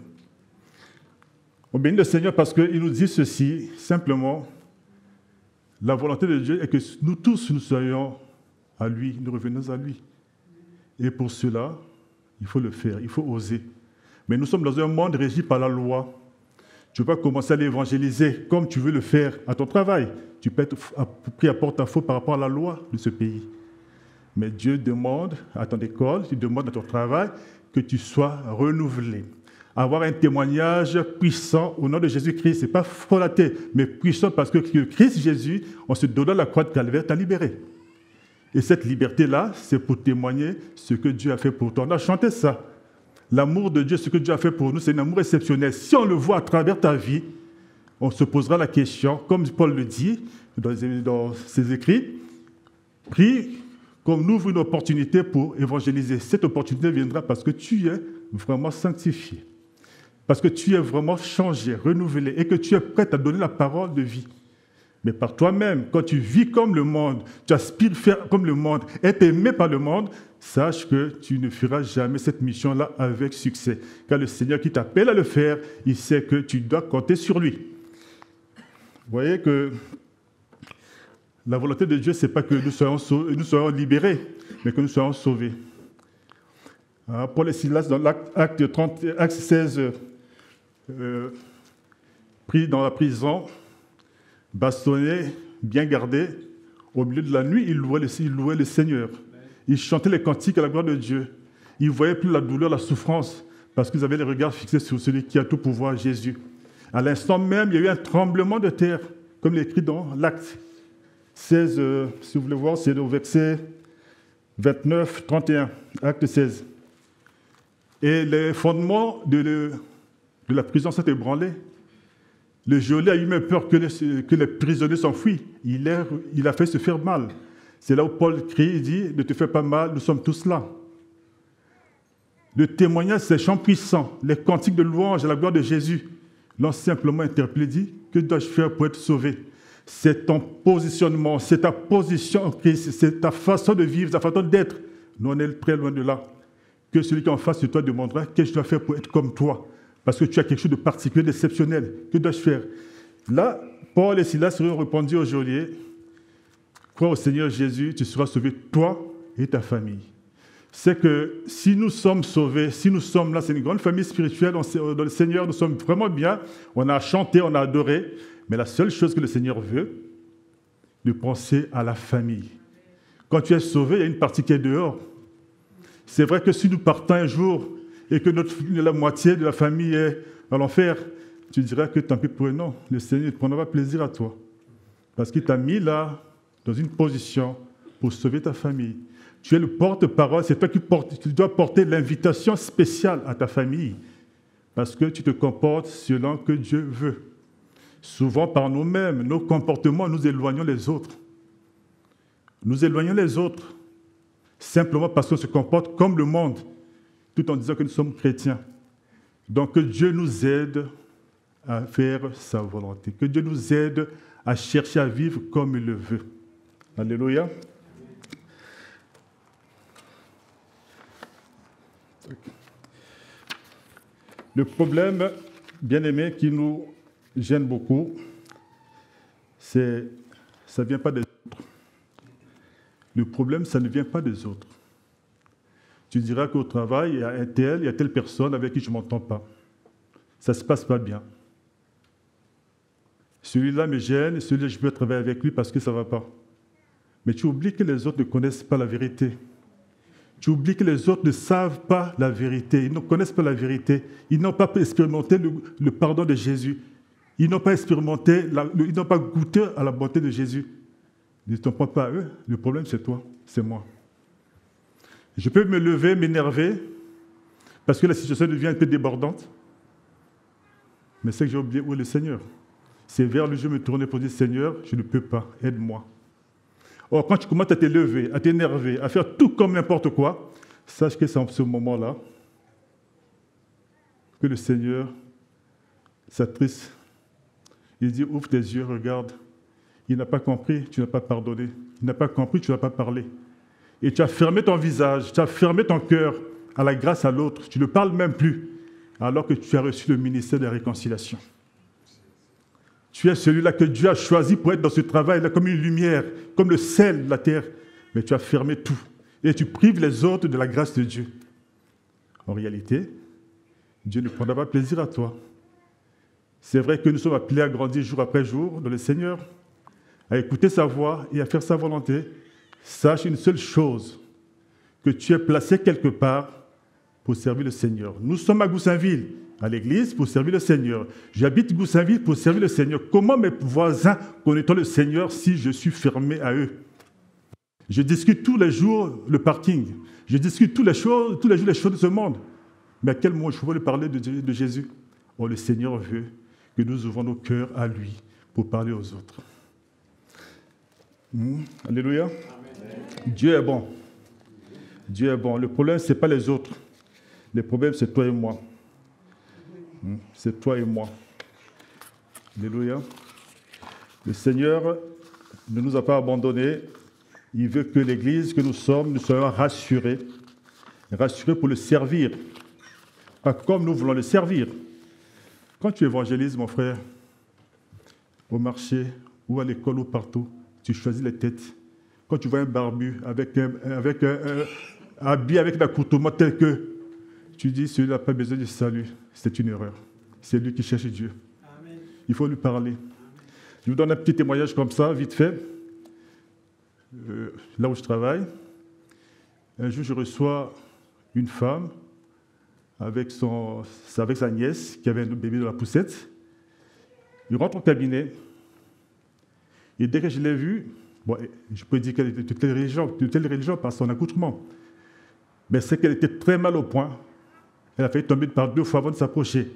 On bénit le Seigneur parce qu'il nous dit ceci, simplement, la volonté de Dieu est que nous tous, nous soyons à lui, nous revenons à lui. Et pour cela, il faut le faire, il faut oser. Mais nous sommes dans un monde régi par la loi. Tu vas commencer à l'évangéliser comme tu veux le faire à ton travail. Tu peux être pris à porte-à-faux par rapport à la loi de ce pays. Mais Dieu demande à ton école, il demande à ton travail que tu sois renouvelé. Avoir un témoignage puissant au nom de Jésus-Christ, ce n'est pas frelaté, mais puissant parce que Christ Jésus, en se donnant la croix de Calvaire, t'a libéré. Et cette liberté-là, c'est pour témoigner ce que Dieu a fait pour toi. On a chanté ça. L'amour de Dieu, ce que Dieu a fait pour nous, c'est un amour exceptionnel. Si on le voit à travers ta vie, on se posera la question, comme Paul le dit dans ses écrits, prie qu'on ouvre une opportunité pour évangéliser. Cette opportunité viendra parce que tu es vraiment sanctifié, parce que tu es vraiment changé, renouvelé, et que tu es prêt à donner la parole de vie. Mais par toi-même, quand tu vis comme le monde, tu aspires faire comme le monde, être aimé par le monde, sache que tu ne feras jamais cette mission-là avec succès. Car le Seigneur qui t'appelle à le faire, il sait que tu dois compter sur lui. Vous voyez que la volonté de Dieu, ce n'est pas que nous soyons libérés, mais que nous soyons sauvés. Paul et Silas, dans l'acte 16, pris dans la prison, bastonnés, bien gardés, au milieu de la nuit, ils louaient le Seigneur. Ils chantaient les cantiques à la gloire de Dieu. Ils ne voyaient plus la douleur, la souffrance, parce qu'ils avaient les regards fixés sur celui qui a tout pouvoir, Jésus. À l'instant même, il y a eu un tremblement de terre, comme il est écrit dans l'acte 16, si vous voulez voir, c'est au verset 29, 31, acte 16. Et les fondements de la prison s'est ébranlé. Le geôlier a eu même peur que les prisonniers s'enfuient. Il a fait se faire mal. C'est là où Paul crie, il dit, ne te fais pas mal, nous sommes tous là. Le témoignage, c'est chants puissants, les cantiques de louange à la gloire de Jésus. L'ont simplement interpellé, dit, que dois-je faire pour être sauvé? C'est ton positionnement, c'est ta position en Christ, c'est ta façon de vivre, ta façon d'être. Nous, on est très loin de là. Que celui qui est en face de toi demandera, qu'est-ce que je dois faire pour être comme toi? Parce que tu as quelque chose de particulier, d'exceptionnel. Que dois-je faire? Là, Paul et Silas ont répondu au geôlier, crois au Seigneur Jésus, tu seras sauvé, toi et ta famille. C'est que si nous sommes sauvés, si nous sommes là, c'est une grande famille spirituelle, dans le Seigneur, nous sommes vraiment bien, on a chanté, on a adoré, mais la seule chose que le Seigneur veut, de penser à la famille. Quand tu es sauvé, il y a une partie qui est dehors. C'est vrai que si nous partons un jour et que la moitié de la famille est à l'enfer, tu diras que tant pis pour eux. Non, le Seigneur ne prendra pas plaisir à toi. Parce qu'il t'a mis là, dans une position pour sauver ta famille. Tu es le porte-parole, c'est toi qui dois porter l'invitation spéciale à ta famille. Parce que tu te comportes selon que Dieu veut. Souvent, par nous-mêmes, nos comportements, nous éloignons les autres. Nous éloignons les autres, simplement parce qu'on se comporte comme le monde, tout en disant que nous sommes chrétiens. Donc, que Dieu nous aide à faire sa volonté. Que Dieu nous aide à chercher à vivre comme il le veut. Alléluia. Le problème, bien-aimé, qui nous gêne beaucoup, ça ne vient pas des autres. Le problème, ça ne vient pas des autres. Tu diras qu'au travail, il y a telle personne avec qui je ne m'entends pas. Ça ne se passe pas bien. Celui-là me gêne, celui-là, je peux travailler avec lui parce que ça ne va pas. Mais tu oublies que les autres ne connaissent pas la vérité. Tu oublies que les autres ne savent pas la vérité. Ils ne connaissent pas la vérité. Ils n'ont pas expérimenté le pardon de Jésus. Ils n'ont pas expérimenté, ils n'ont pas goûté à la bonté de Jésus. Ne t'en prends pas à eux. Le problème, c'est toi, c'est moi. Je peux me lever, m'énerver, parce que la situation devient un peu débordante. Mais c'est que j'ai oublié où est le Seigneur. C'est vers lui que je me tournais pour dire, Seigneur, je ne peux pas, aide-moi. Or, quand tu commences à te lever, à t'énerver, à faire tout comme n'importe quoi, sache que c'est en ce moment-là que le Seigneur s'attriste. Il dit, ouvre tes yeux, regarde. Il n'a pas compris, tu n'as pas pardonné. Il n'a pas compris, tu n'as pas parlé. Et tu as fermé ton visage, tu as fermé ton cœur à la grâce à l'autre. Tu ne parles même plus, alors que tu as reçu le ministère de la réconciliation. Tu es celui-là que Dieu a choisi pour être dans ce travail-là comme une lumière, comme le sel de la terre. Mais tu as fermé tout. Et tu prives les autres de la grâce de Dieu. En réalité, Dieu ne prendra pas plaisir à toi. C'est vrai que nous sommes appelés à grandir jour après jour dans le Seigneur, à écouter sa voix et à faire sa volonté. Sache une seule chose, que tu es placé quelque part pour servir le Seigneur. Nous sommes à Goussainville, à l'église, pour servir le Seigneur. J'habite Goussainville pour servir le Seigneur. Comment mes voisins connaîtront le Seigneur si je suis fermé à eux? Je discute tous les jours le parking. Je discute tous les jours les choses de ce monde. Mais à quel moment je peux lui parler de Jésus? Oh, le Seigneur veut que nous ouvrons nos cœurs à lui pour parler aux autres. Alléluia. Amen. Dieu est bon. Dieu est bon. Le problème, ce n'est pas les autres. Le problème, c'est toi et moi. C'est toi et moi. Alléluia. Le Seigneur ne nous a pas abandonnés. Il veut que l'Église que nous sommes, nous soyons rassurés. Rassurés pour le servir. Pas comme nous voulons le servir. Quand tu évangélises, mon frère, au marché ou à l'école ou partout, tu choisis les têtes. Quand tu vois un barbu avec un habillé avec un accoutrement tel que tu dis, celui-là n'a pas besoin de salut, c'est une erreur. C'est lui qui cherche Dieu. Amen. Il faut lui parler. Amen. Je vous donne un petit témoignage comme ça, vite fait. Là où je travaille, un jour je reçois une femme avec sa nièce qui avait un bébé dans la poussette. Il rentre au cabinet et dès que je l'ai vue, bon, je peux dire qu'elle était de telle religion par son accoutrement, mais c'est qu'elle était très mal au point. Elle a failli tomber par 2 fois avant de s'approcher.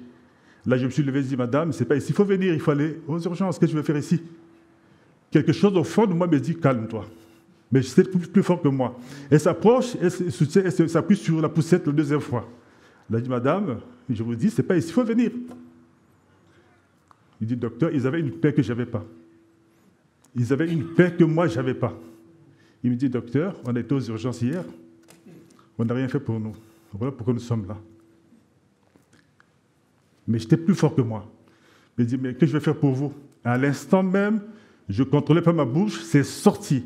Là, je me suis levé et dit, madame, c'est pas ici, il faut venir, il faut aller aux urgences, qu'est-ce que je vais faire ici? Quelque chose au fond de moi me dit, calme-toi. Mais c'est plus fort que moi. Elle s'approche, elle s'appuie sur la poussette la 2e fois. Elle a dit, madame, je vous dis, c'est pas ici, il faut venir. Il dit, docteur, ils avaient une paix que je n'avais pas. Ils avaient une paix que moi, je n'avais pas. Il me dit, docteur, on était aux urgences hier, on n'a rien fait pour nous. Voilà pourquoi nous sommes là. Mais j'étais plus fort que moi. Il me dit, mais qu'est-ce que je vais faire pour vous? À l'instant même, je ne contrôlais pas ma bouche, c'est sorti.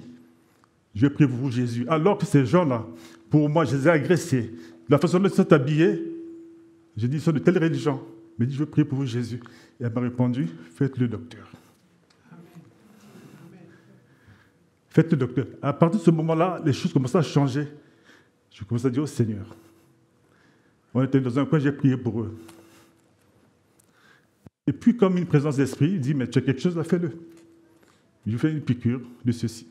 Je prie pour vous, Jésus. Alors que ces gens-là, pour moi, je les ai agressés. La façon dont ils sont habillés, j'ai dit, ils sont de telle religion. Il m'a dit, je veux prier pour vous, Jésus. Et elle m'a répondu, faites-le, docteur. Faites-le, docteur. À partir de ce moment-là, les choses commençaient à changer. Je commençais à dire au Seigneur. On était dans un coin, j'ai prié pour eux. Et puis, comme une présence d'esprit, il dit, mais tu as quelque chose, fais-le. Je lui fais une piqûre de ceci.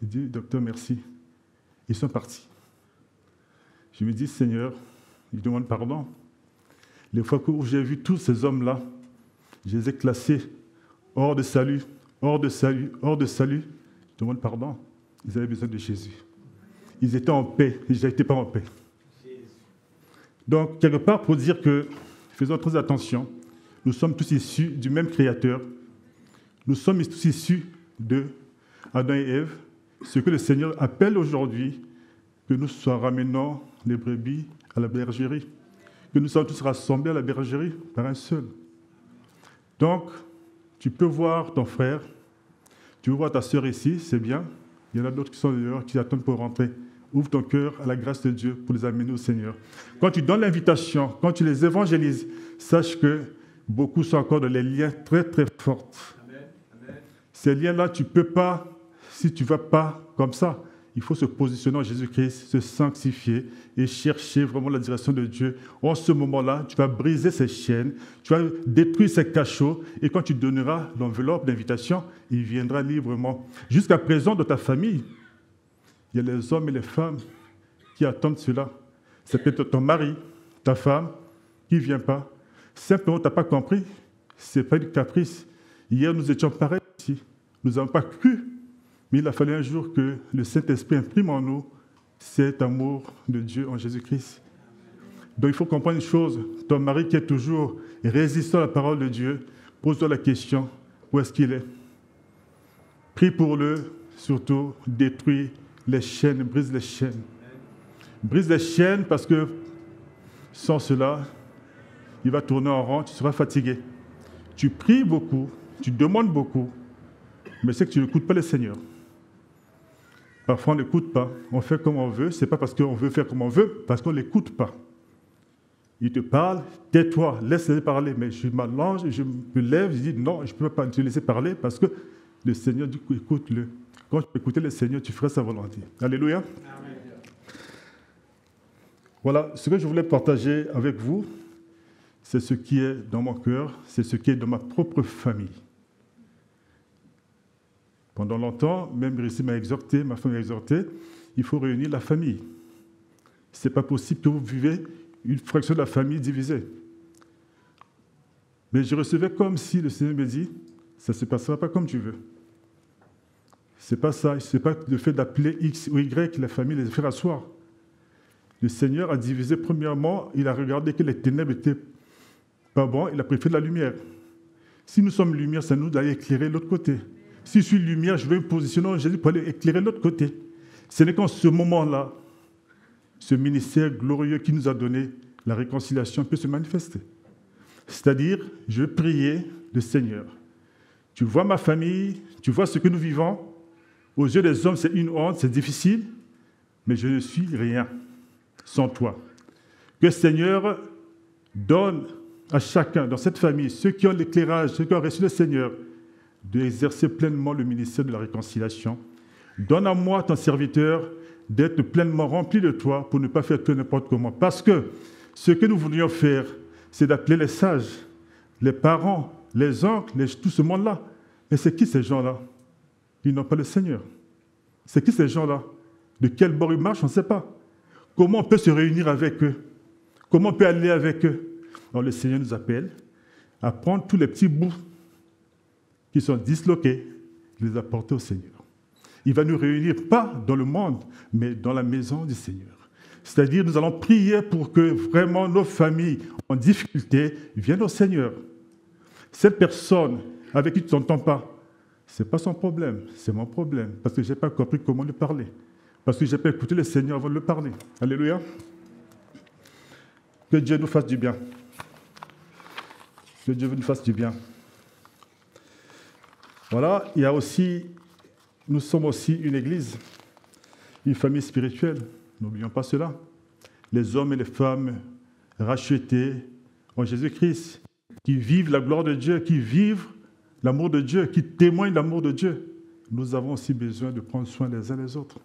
Il dit, docteur, merci. Ils sont partis. Je me dis, Seigneur, il demande pardon. Les fois où j'ai vu tous ces hommes-là, je les ai classés hors de salut, hors de salut, hors de salut. Je demande pardon. Ils avaient besoin de Jésus. Ils étaient en paix, et je n'étais pas en paix. Donc, quelque part, pour dire que, faisons très attention, nous sommes tous issus du même Créateur. Nous sommes tous issus de Adam et Ève. Ce que le Seigneur appelle aujourd'hui, que nous ramenons les brebis à la bergerie. Que nous sommes tous rassemblés à la bergerie par un seul. Donc, tu peux voir ton frère, tu peux voir ta sœur ici, c'est bien. Il y en a d'autres qui sont dehors, qui attendent pour rentrer. Ouvre ton cœur à la grâce de Dieu pour les amener au Seigneur. Quand tu donnes l'invitation, quand tu les évangélises, sache que beaucoup sont encore dans les liens très très forts. Ces liens-là, tu ne peux pas, si tu ne vas pas comme ça, il faut se positionner en Jésus-Christ, se sanctifier et chercher vraiment la direction de Dieu. En ce moment-là, tu vas briser ces chaînes, tu vas détruire ces cachots, et quand tu donneras l'enveloppe d'invitation, il viendra librement. Jusqu'à présent, dans ta famille, il y a les hommes et les femmes qui attendent cela. C'est peut-être ton mari, ta femme, qui ne vient pas. Simplement, tu n'as pas compris. Ce n'est pas du caprice. Hier, nous étions pareils ici. Nous n'avons pas cru. Mais il a fallu un jour que le Saint-Esprit imprime en nous cet amour de Dieu en Jésus-Christ. Donc, il faut comprendre une chose. Ton mari qui est toujours résistant à la parole de Dieu, pose-toi la question, où est-ce qu'il est? Prie pour le, surtout, détruis les chaînes, brise les chaînes. Brise les chaînes parce que sans cela, il va tourner en rond, tu seras fatigué. Tu pries beaucoup, tu demandes beaucoup, mais c'est que tu n'écoutes pas le Seigneur. Parfois, on n'écoute pas. On fait comme on veut. Ce n'est pas parce qu'on veut faire comme on veut, parce qu'on ne l'écoute pas. Il te parle, tais-toi, laisse-le parler. Mais je m'allonge, je me lève, je dis non, je ne peux pas te laisser parler parce que le Seigneur dit écoute-le. Quand tu peux écouter le Seigneur, tu feras sa volonté. Alléluia. Amen. Voilà, ce que je voulais partager avec vous, c'est ce qui est dans mon cœur, c'est ce qui est dans ma propre famille. Pendant longtemps, même ici m'a exhorté, ma femme m'a exhorté, il faut réunir la famille. Ce n'est pas possible que vous vivez une fraction de la famille divisée. Mais je recevais comme si le Seigneur me dit, ça ne se passera pas comme tu veux. Ce n'est pas ça, ce n'est pas le fait d'appeler X ou Y la famille, les faire asseoir. Le Seigneur a divisé premièrement, il a regardé que les ténèbres n'étaient pas bonnes, il a préféré la lumière. Si nous sommes lumière, c'est nous d'aller éclairer l'autre côté. Si je suis lumière, je vais me positionner en Jésus pour aller éclairer l'autre côté. Ce n'est qu'en ce moment-là, ce ministère glorieux qui nous a donné la réconciliation peut se manifester. C'est-à-dire, je vais prier le Seigneur. Tu vois ma famille, tu vois ce que nous vivons. Aux yeux des hommes, c'est une honte, c'est difficile, mais je ne suis rien sans toi. Que le Seigneur donne à chacun dans cette famille, ceux qui ont l'éclairage, ceux qui ont reçu le Seigneur, d'exercer pleinement le ministère de la réconciliation. Donne à moi, ton serviteur, d'être pleinement rempli de toi pour ne pas faire tout n'importe comment. Parce que ce que nous voulions faire, c'est d'appeler les sages, les parents, les oncles, tout ce monde-là. Mais c'est qui ces gens-là? Ils n'ont pas le Seigneur. C'est qui ces gens-là? De quel bord ils marchent? On ne sait pas. Comment on peut se réunir avec eux? Comment on peut aller avec eux? Alors le Seigneur nous appelle à prendre tous les petits bouts qui sont disloqués, les apporter au Seigneur. Il va nous réunir, pas dans le monde, mais dans la maison du Seigneur. C'est-à-dire, nous allons prier pour que vraiment nos familles en difficulté viennent au Seigneur. Cette personne avec qui tu ne t'entends pas, ce n'est pas son problème, c'est mon problème, parce que je n'ai pas compris comment lui parler, parce que je n'ai pas écouté le Seigneur avant de le parler. Alléluia. Que Dieu nous fasse du bien. Que Dieu nous fasse du bien. Voilà, il y a aussi, nous sommes aussi une église, une famille spirituelle. N'oublions pas cela. Les hommes et les femmes rachetés en Jésus-Christ, qui vivent la gloire de Dieu, qui vivent l'amour de Dieu, qui témoignent l'amour de Dieu. Nous avons aussi besoin de prendre soin les uns des autres.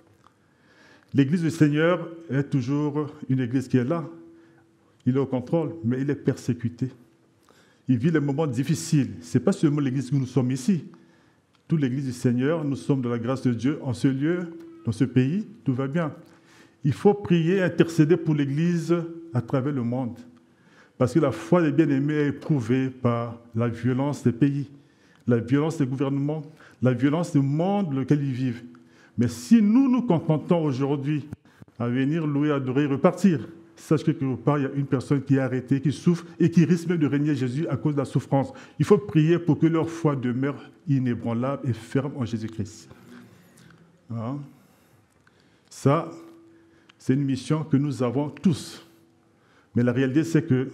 L'église du Seigneur est toujours une église qui est là. Il est au contrôle, mais il est persécuté. Il vit les moments difficiles. Ce n'est pas seulement l'église où nous sommes ici. Toute l'église du Seigneur, nous sommes dans la grâce de Dieu. En ce lieu, dans ce pays, tout va bien. Il faut prier, intercéder pour l'église à travers le monde. Parce que la foi des bien-aimés est éprouvée par la violence des pays, la violence des gouvernements, la violence du monde dans lequel ils vivent. Mais si nous nous contentons aujourd'hui à venir louer, adorer, repartir, sache que quelque part, il y a une personne qui est arrêtée, qui souffre et qui risque même de régner Jésus à cause de la souffrance. Il faut prier pour que leur foi demeure inébranlable et ferme en Jésus-Christ. Hein? Ça, c'est une mission que nous avons tous. Mais la réalité, c'est que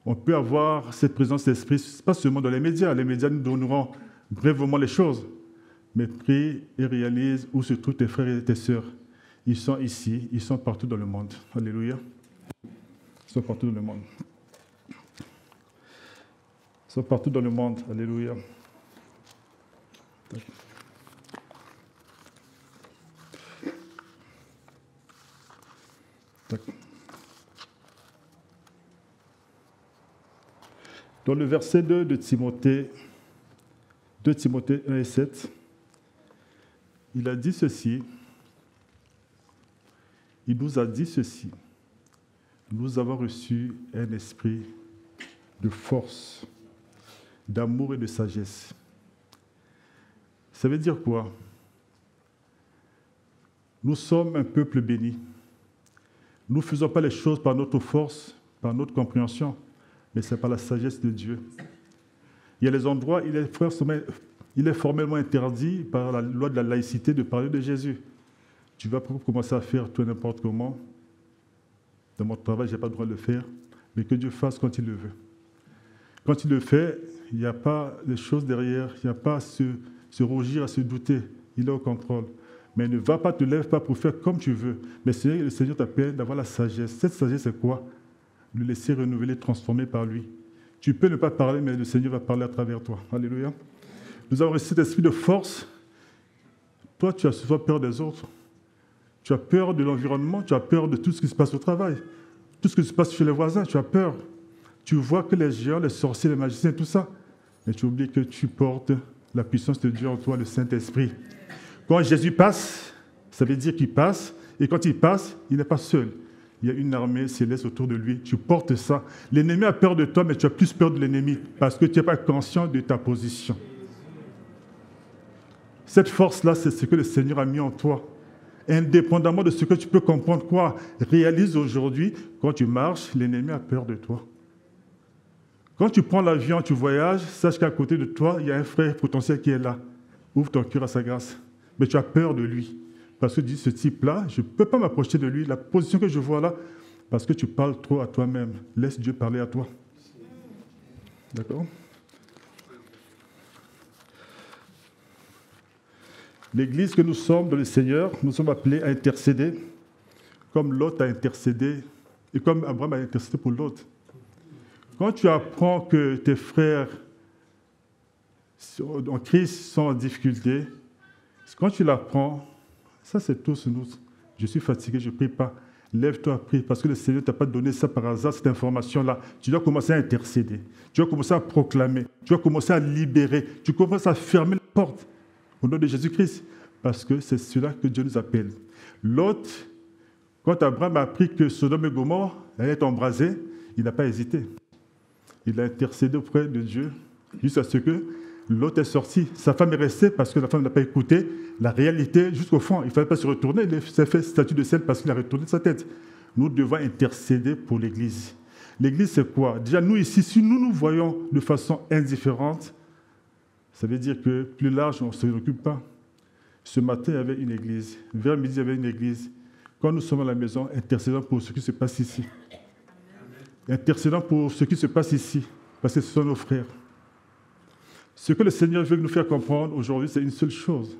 on peut avoir cette présence d'esprit, pas seulement dans les médias. Les médias nous donneront brièvement les choses. Mais prie et réalise où se trouvent tes frères et tes sœurs. Ils sont ici, ils sont partout dans le monde. Alléluia. Ils sont partout dans le monde. Ils sont partout dans le monde. Alléluia. Dans le verset 2 de Timothée, 2 Timothée 1 et 7, il a dit ceci. Il nous a dit ceci. Nous avons reçu un esprit de force, d'amour et de sagesse. Ça veut dire quoi? Nous sommes un peuple béni. Nous ne faisons pas les choses par notre force, par notre compréhension, mais c'est par la sagesse de Dieu. Il y a les endroits où il est formellement interdit par la loi de la laïcité de parler de Jésus. Tu vas commencer à faire tout n'importe comment. Dans mon travail, je n'ai pas le droit de le faire, mais que Dieu fasse quand il le veut. Quand il le fait, il n'y a pas de choses derrière, il n'y a pas à se rougir, à se douter. Il est au contrôle. Mais ne va pas, te lève pas pour faire comme tu veux. Mais le Seigneur t'appelle d'avoir la sagesse. Cette sagesse, c'est quoi? Le laisser renouveler, transformer par lui. Tu peux ne pas parler, mais le Seigneur va parler à travers toi. Alléluia. Nous avons reçu cet esprit de force. Toi, tu as souvent peur des autres. Tu as peur de l'environnement, tu as peur de tout ce qui se passe au travail, tout ce qui se passe chez les voisins, tu as peur. Tu vois que les géants, les sorciers, les magiciens, tout ça. Mais tu oublies que tu portes la puissance de Dieu en toi, le Saint-Esprit. Quand Jésus passe, ça veut dire qu'il passe. Et quand il passe, il n'est pas seul. Il y a une armée céleste autour de lui. Tu portes ça. L'ennemi a peur de toi, mais tu as plus peur de l'ennemi parce que tu n'es pas conscient de ta position. Cette force-là, c'est ce que le Seigneur a mis en toi. Indépendamment de ce que tu peux comprendre, quoi, réalise aujourd'hui, quand tu marches, l'ennemi a peur de toi. Quand tu prends l'avion, tu voyages, sache qu'à côté de toi, il y a un frère potentiel qui est là. Ouvre ton cœur à sa grâce. Mais tu as peur de lui. Parce que tu dis, ce type-là, je ne peux pas m'approcher de lui. La position que je vois là, parce que tu parles trop à toi-même. Laisse Dieu parler à toi. D'accord? L'église que nous sommes dans le Seigneur, nous sommes appelés à intercéder, comme Lot a intercédé, et comme Abraham a intercédé pour l'autre. Quand tu apprends que tes frères en Christ sont en difficulté, quand tu l'apprends, ça c'est tous nous. Je suis fatigué, je ne prie pas. Lève-toi, prie, parce que le Seigneur ne t'a pas donné ça par hasard, cette information-là. Tu dois commencer à intercéder, tu dois commencer à proclamer, tu dois commencer à libérer, tu commences à fermer la porte au nom de Jésus-Christ, parce que c'est cela que Dieu nous appelle. L'autre, quand Abraham a appris que Sodome et Gomorrhe allaient être embrasés, il n'a pas hésité. Il a intercédé auprès de Dieu jusqu'à ce que l'autre est sorti. Sa femme est restée parce que la femme n'a pas écouté la réalité jusqu'au fond. Il ne fallait pas se retourner. Il s'est fait statut de sel parce qu'il a retourné sa tête. Nous devons intercéder pour l'Église. L'Église, c'est quoi? Déjà, nous ici, si nous nous voyons de façon indifférente, ça veut dire que plus large, on ne s'en occupe pas. Ce matin, il y avait une église. Vers midi, il y avait une église. Quand nous sommes à la maison, intercédons pour ce qui se passe ici. Intercédons pour ce qui se passe ici, parce que ce sont nos frères. Ce que le Seigneur veut nous faire comprendre aujourd'hui, c'est une seule chose.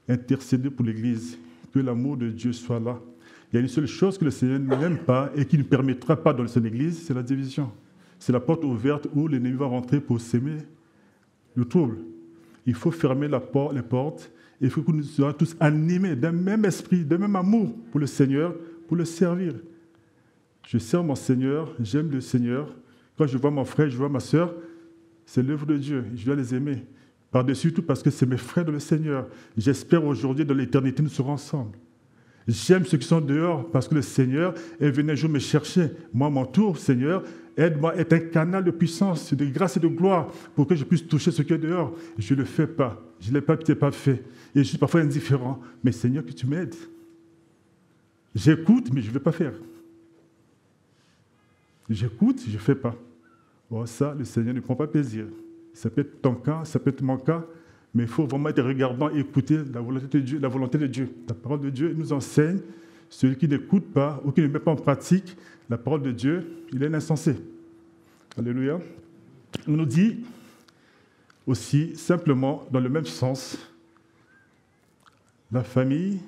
Intercéder pour l'Église, que l'amour de Dieu soit là. Il y a une seule chose que le Seigneur n'aime pas et qui ne permettra pas dans son Église, c'est la division. C'est la porte ouverte où l'ennemi va rentrer pour s'aimer le trouble. Il faut fermer les portes et il faut que nous soyons tous animés d'un même esprit, d'un même amour pour le Seigneur, pour le servir. Je sers mon Seigneur, j'aime le Seigneur. Quand je vois mon frère, je vois ma soeur, c'est l'œuvre de Dieu, je dois les aimer. Par-dessus tout parce que c'est mes frères dans le Seigneur. J'espère aujourd'hui, dans l'éternité, nous serons ensemble. J'aime ceux qui sont dehors parce que le Seigneur est venu un jour me chercher. Moi, à mon tour, Seigneur, aide-moi à être un canal de puissance, de grâce et de gloire pour que je puisse toucher ce qui est dehors. Je ne le fais pas. Je ne l'ai pas fait. Et je suis parfois indifférent. Mais Seigneur, que tu m'aides. J'écoute, mais je ne vais pas faire. J'écoute, je ne fais pas. Oh, ça, le Seigneur ne prend pas plaisir. Ça peut être ton cas, ça peut être mon cas, mais il faut vraiment être regardant et écouter la volonté de Dieu. La volonté de Dieu. La parole de Dieu nous enseigne. Celui qui n'écoute pas ou qui ne met pas en pratique la parole de Dieu, il est insensé. Alléluia. On nous dit aussi, simplement, dans le même sens, la famille,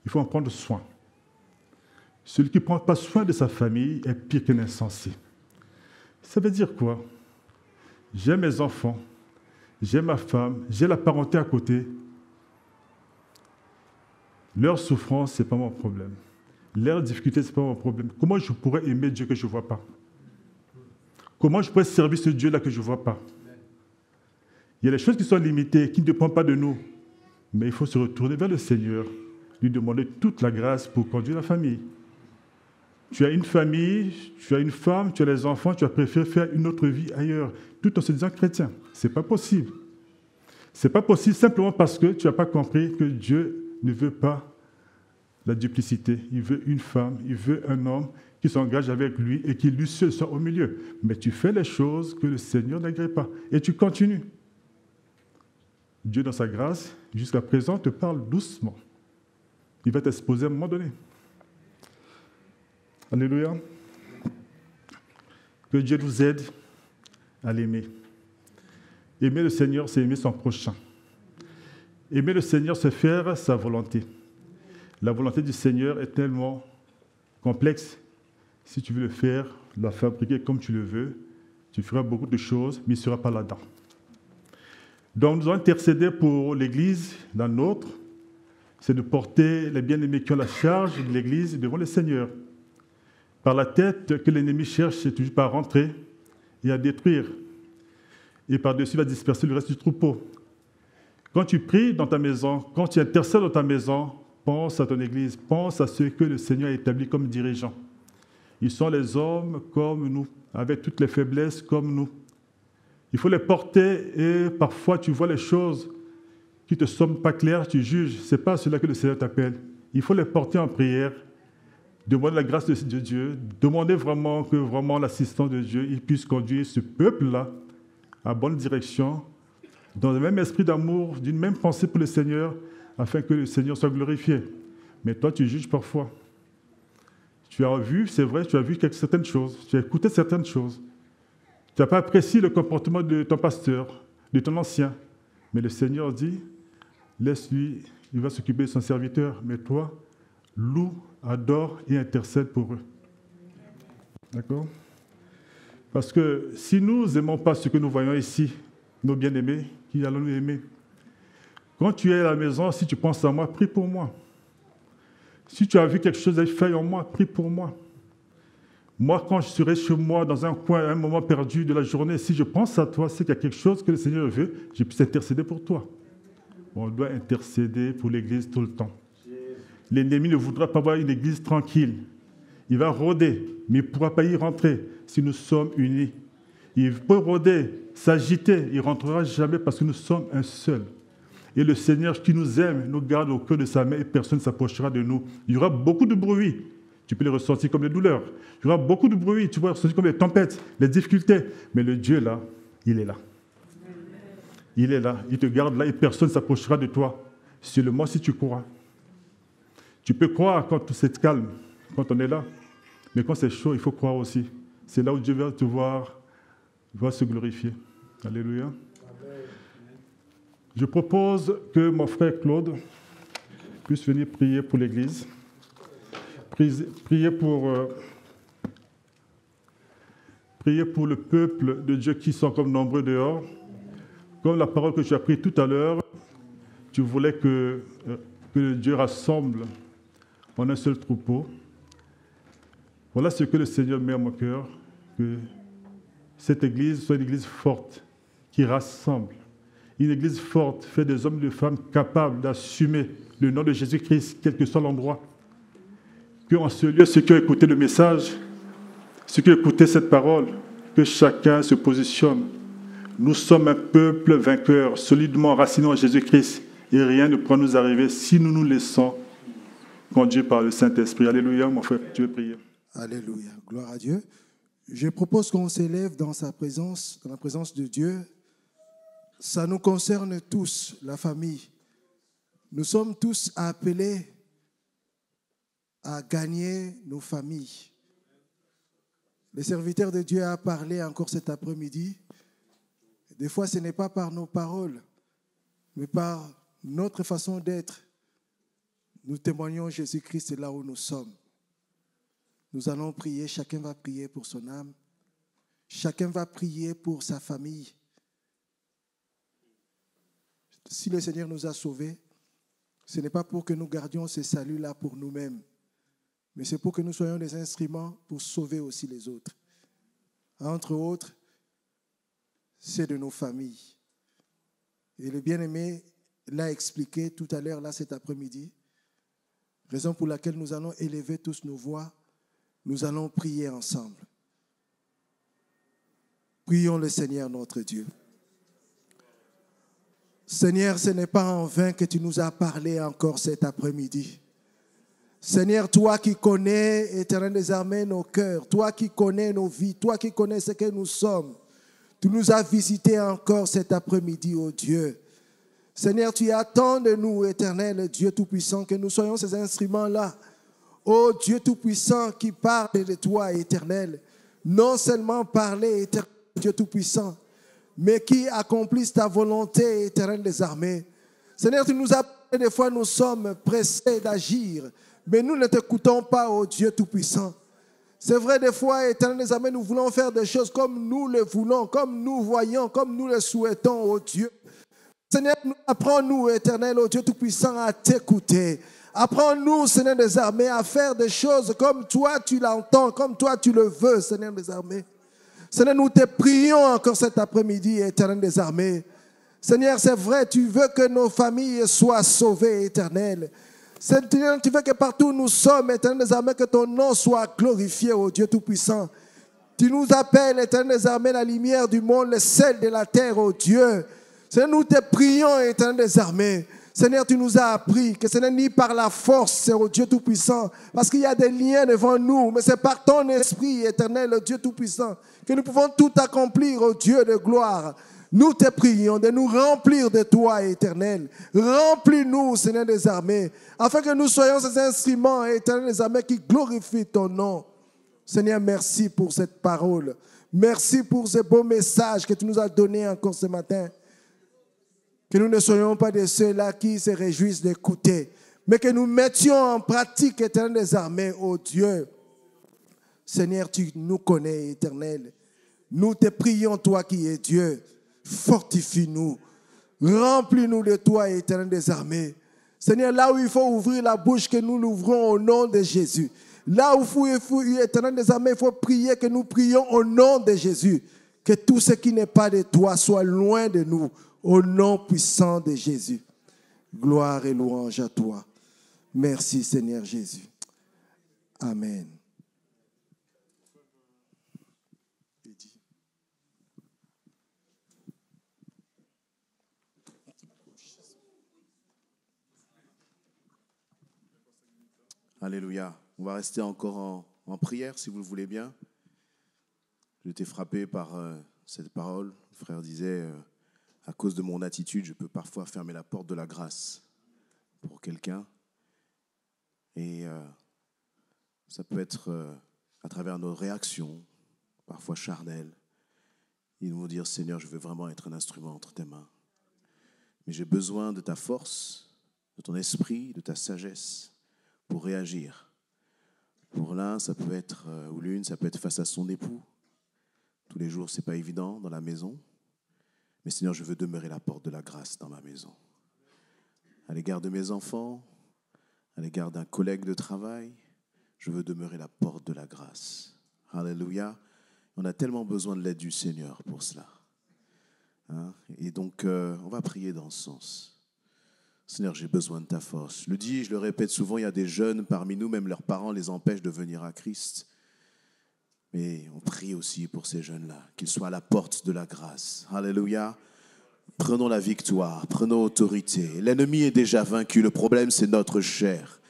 il faut en prendre soin. Celui qui ne prend pas soin de sa famille est pire qu'un insensé. Ça veut dire quoi? J'ai mes enfants, j'ai ma femme, j'ai la parenté à côté. Leur souffrance, ce n'est pas mon problème. Leur difficulté, ce n'est pas mon problème. Comment je pourrais aimer Dieu que je ne vois pas? Comment je pourrais servir ce Dieu-là que je ne vois pas? Il y a des choses qui sont limitées, qui ne dépendent pas de nous. Mais il faut se retourner vers le Seigneur, lui demander toute la grâce pour conduire la famille. Tu as une famille, tu as une femme, tu as les enfants, tu as préféré faire une autre vie ailleurs, tout en se disant chrétien. Ce n'est pas possible. Ce n'est pas possible simplement parce que tu n'as pas compris que Dieu ne veut pas la duplicité. Il veut une femme, il veut un homme qui s'engage avec lui et qui lui seul soit au milieu. Mais tu fais les choses que le Seigneur n'agrée pas et tu continues. Dieu, dans sa grâce, jusqu'à présent, te parle doucement. Il va t'exposer à un moment donné. Alléluia. Que Dieu nous aide à l'aimer. Aimer le Seigneur, c'est aimer son prochain. Aimer le Seigneur, c'est faire sa volonté. La volonté du Seigneur est tellement complexe. Si tu veux le faire, la fabriquer comme tu le veux, tu feras beaucoup de choses, mais il ne sera pas là-dedans. Donc nous devons intercéder pour l'Église, la nôtre, c'est de porter les bien-aimés qui ont la charge de l'Église devant le Seigneur. Par la tête que l'ennemi cherche, c'est toujours à rentrer et à détruire. Et par-dessus, il va disperser le reste du troupeau. Quand tu pries dans ta maison, quand tu intercèdes dans ta maison, pense à ton Église, pense à ceux que le Seigneur a établis comme dirigeants. Ils sont les hommes comme nous, avec toutes les faiblesses comme nous. Il faut les porter et parfois tu vois les choses qui ne te semblent pas claires, tu juges. Ce n'est pas cela que le Seigneur t'appelle. Il faut les porter en prière Demandez la grâce de Dieu. Demandez vraiment que vraiment l'assistance de Dieu il puisse conduire ce peuple-là à bonne direction, dans le même esprit d'amour, d'une même pensée pour le Seigneur, afin que le Seigneur soit glorifié. Mais toi, tu juges parfois. Tu as vu, c'est vrai, tu as vu certaines choses, tu as écouté certaines choses. Tu n'as pas apprécié le comportement de ton pasteur, de ton ancien. Mais le Seigneur dit, laisse-lui, il va s'occuper de son serviteur. Mais toi, loue, adore et intercède pour eux. D'accord? Parce que si nous n'aimons pas ce que nous voyons ici, nos bien-aimés, qui allons nous aimer? Quand tu es à la maison, si tu penses à moi, prie pour moi. Si tu as vu quelque chose faire en moi, prie pour moi. Moi, quand je serai chez moi, dans un coin, à un moment perdu de la journée, si je pense à toi, c'est qu'il y a quelque chose que le Seigneur veut, je puisse intercéder pour toi. On doit intercéder pour l'Église tout le temps. L'ennemi ne voudra pas voir une Église tranquille. Il va rôder, mais il ne pourra pas y rentrer si nous sommes unis. Il peut rôder, s'agiter, il ne rentrera jamais parce que nous sommes un seul. Et le Seigneur qui nous aime, nous garde au cœur de sa main et personne ne s'approchera de nous. Il y aura beaucoup de bruit. Tu peux les ressentir comme des douleurs. Il y aura beaucoup de bruit. Tu vas les ressentir comme des tempêtes, les difficultés. Mais le Dieu là, il est là. Il est là. Il te garde là et personne ne s'approchera de toi. Seulement si tu crois. Tu peux croire quand c'est calme, quand on est là. Mais quand c'est chaud, il faut croire aussi. C'est là où Dieu va te voir, va se glorifier. Alléluia. Je propose que mon frère Claude puisse venir prier pour l'Église. Prier pour le peuple de Dieu qui sont comme nombreux dehors. Comme la parole que tu as prise tout à l'heure, tu voulais que Dieu rassemble en un seul troupeau. Voilà ce que le Seigneur met à mon cœur, que cette Église soit une Église forte, qui rassemble. Une Église forte fait des hommes et des femmes capables d'assumer le nom de Jésus-Christ, quel que soit l'endroit. Qu'en ce lieu, ceux qui ont écouté le message, ceux qui ont écouté cette parole, que chacun se positionne. Nous sommes un peuple vainqueur, solidement enraciné en Jésus-Christ, et rien ne pourra nous arriver si nous nous laissons conduire par le Saint-Esprit. Alléluia, mon frère, tu veux prier. Alléluia, gloire à Dieu. Je propose qu'on s'élève dans sa présence, dans la présence de Dieu. Ça nous concerne tous, la famille. Nous sommes tous appelés à gagner nos familles. Le serviteur de Dieu a parlé encore cet après-midi. Des fois, ce n'est pas par nos paroles, mais par notre façon d'être. Nous témoignons Jésus-Christ là où nous sommes. Nous allons prier, chacun va prier pour son âme. Chacun va prier pour sa famille. Si le Seigneur nous a sauvés, ce n'est pas pour que nous gardions ce salut-là pour nous-mêmes, mais c'est pour que nous soyons des instruments pour sauver aussi les autres. Entre autres, c'est de nos familles. Et le bien-aimé l'a expliqué tout à l'heure, là, cet après-midi, raison pour laquelle nous allons élever tous nos voix, nous allons prier ensemble. Prions le Seigneur notre Dieu. Seigneur, ce n'est pas en vain que tu nous as parlé encore cet après-midi. Seigneur, toi qui connais, Éternel des armées, nos cœurs, toi qui connais nos vies, toi qui connais ce que nous sommes, tu nous as visités encore cet après-midi, ô Dieu. Seigneur, tu attends de nous, Éternel Dieu Tout-Puissant, que nous soyons ces instruments-là. Ô Dieu Tout-Puissant qui parle de toi, Éternel. Non seulement parler, Éternel Dieu Tout-Puissant, mais qui accomplissent ta volonté, Éternel des armées. Seigneur, tu nous as parlé, des fois nous sommes pressés d'agir, mais nous ne t'écoutons pas, ô Dieu Tout-Puissant. C'est vrai, des fois, Éternel des armées, nous voulons faire des choses comme nous le voulons, comme nous voyons, comme nous le souhaitons, ô Dieu. Seigneur, apprends-nous, Éternel, ô Dieu Tout-Puissant, à t'écouter. Apprends-nous, Seigneur des armées, à faire des choses comme toi tu l'entends, comme toi tu le veux, Seigneur des armées. Seigneur, nous te prions encore cet après-midi, Éternel des armées. Seigneur, c'est vrai, tu veux que nos familles soient sauvées, Éternel. Seigneur, tu veux que partout où nous sommes, Éternel des armées, que ton nom soit glorifié, ô Dieu Tout-Puissant. Tu nous appelles, Éternel des armées, la lumière du monde, le sel de la terre, ô Dieu. Seigneur, nous te prions, Éternel des armées. Seigneur, tu nous as appris que ce n'est ni par la force, c'est au Dieu Tout-Puissant, parce qu'il y a des liens devant nous, mais c'est par ton esprit éternel, le Dieu Tout-Puissant, que nous pouvons tout accomplir, au Dieu de gloire. Nous te prions de nous remplir de toi, éternel. Remplis-nous, Seigneur des armées, afin que nous soyons ces instruments, éternel des armées, qui glorifient ton nom. Seigneur, merci pour cette parole. Merci pour ce beau message que tu nous as donné encore ce matin. Que nous ne soyons pas de ceux-là qui se réjouissent d'écouter, mais que nous mettions en pratique, éternel des armées, ô Dieu. Seigneur, tu nous connais, éternel. Nous te prions, toi qui es Dieu. Fortifie-nous. Remplis-nous de toi, éternel des armées. Seigneur, là où il faut ouvrir la bouche, que nous l'ouvrons au nom de Jésus. Là où il faut, éternel des armées, il faut prier, que nous prions au nom de Jésus. Que tout ce qui n'est pas de toi soit loin de nous. Au nom puissant de Jésus. Gloire et louange à toi. Merci Seigneur Jésus. Amen. Alléluia. On va rester encore en prière si vous le voulez bien. J'ai été frappé par cette parole. Le frère disait... à cause de mon attitude, je peux parfois fermer la porte de la grâce pour quelqu'un. Et ça peut être à travers nos réactions, parfois charnelles. Ils vont dire, Seigneur, je veux vraiment être un instrument entre tes mains. Mais j'ai besoin de ta force, de ton esprit, de ta sagesse pour réagir. Pour l'un, ça peut être, ou l'une, ça peut être face à son époux. Tous les jours, ce n'est pas évident dans la maison. Mais Seigneur, je veux demeurer la porte de la grâce dans ma maison. À l'égard de mes enfants, à l'égard d'un collègue de travail, je veux demeurer la porte de la grâce. Alléluia. On a tellement besoin de l'aide du Seigneur pour cela. Hein? Et donc, on va prier dans ce sens. Seigneur, j'ai besoin de ta force. Je le dis, je le répète souvent, il y a des jeunes parmi nous, même leurs parents les empêchent de venir à Christ. Mais on prie aussi pour ces jeunes-là, qu'ils soient à la porte de la grâce. Alléluia. Prenons la victoire, prenons autorité. L'ennemi est déjà vaincu, le problème c'est notre chair.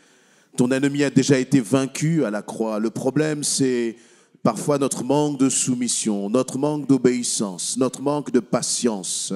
Ton ennemi a déjà été vaincu à la croix. Le problème c'est parfois notre manque de soumission, notre manque d'obéissance, notre manque de patience,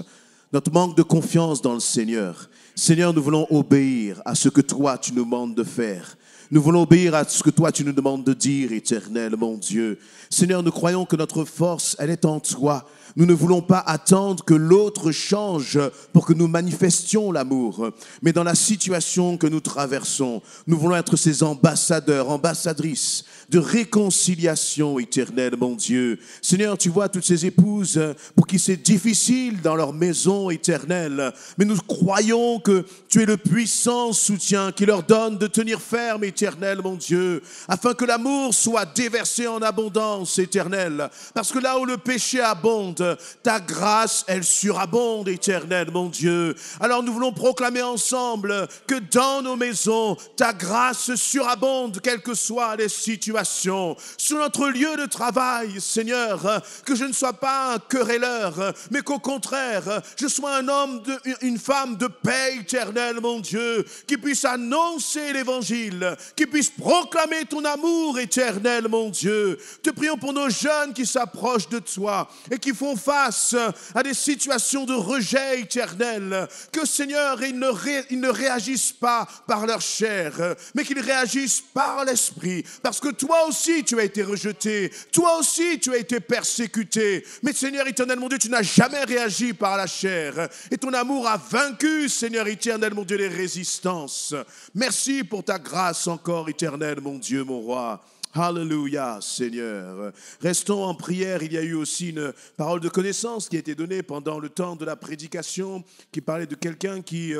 notre manque de confiance dans le Seigneur. Seigneur, nous voulons obéir à ce que toi tu nous demandes de faire. Nous voulons obéir à ce que toi tu nous demandes de dire, éternel mon Dieu. Seigneur, nous croyons que notre force, elle est en toi. Nous ne voulons pas attendre que l'autre change pour que nous manifestions l'amour. Mais dans la situation que nous traversons, nous voulons être ces ambassadeurs, ambassadrices de réconciliation éternelle, mon Dieu. Seigneur, tu vois toutes ces épouses pour qui c'est difficile dans leur maison éternelle. Mais nous croyons que tu es le puissant soutien qui leur donne de tenir ferme, éternel, mon Dieu, afin que l'amour soit déversé en abondance, éternel. Parce que là où le péché abonde, ta grâce, elle surabonde, éternel, mon Dieu. Alors nous voulons proclamer ensemble que dans nos maisons, ta grâce surabonde, quelles que soient les situations. Sur notre lieu de travail, Seigneur, que je ne sois pas un querelleur, mais qu'au contraire, je sois un homme, une femme de paix éternelle, mon Dieu, qui puisse annoncer l'évangile, qui puisse proclamer ton amour éternel, mon Dieu. Te prions pour nos jeunes qui s'approchent de toi et qui font face à des situations de rejet éternel. Que, Seigneur, ils ne réagissent pas par leur chair, mais qu'ils réagissent par l'esprit, parce que toi aussi tu as été rejeté, toi aussi tu as été persécuté, mais Seigneur éternel mon Dieu, tu n'as jamais réagi par la chair, et ton amour a vaincu, Seigneur éternel mon Dieu, les résistances. Merci pour ta grâce encore éternelle, mon Dieu, mon roi. Alléluia, Seigneur. Restons en prière. Il y a eu aussi une parole de connaissance qui a été donnée pendant le temps de la prédication, qui parlait de quelqu'un qui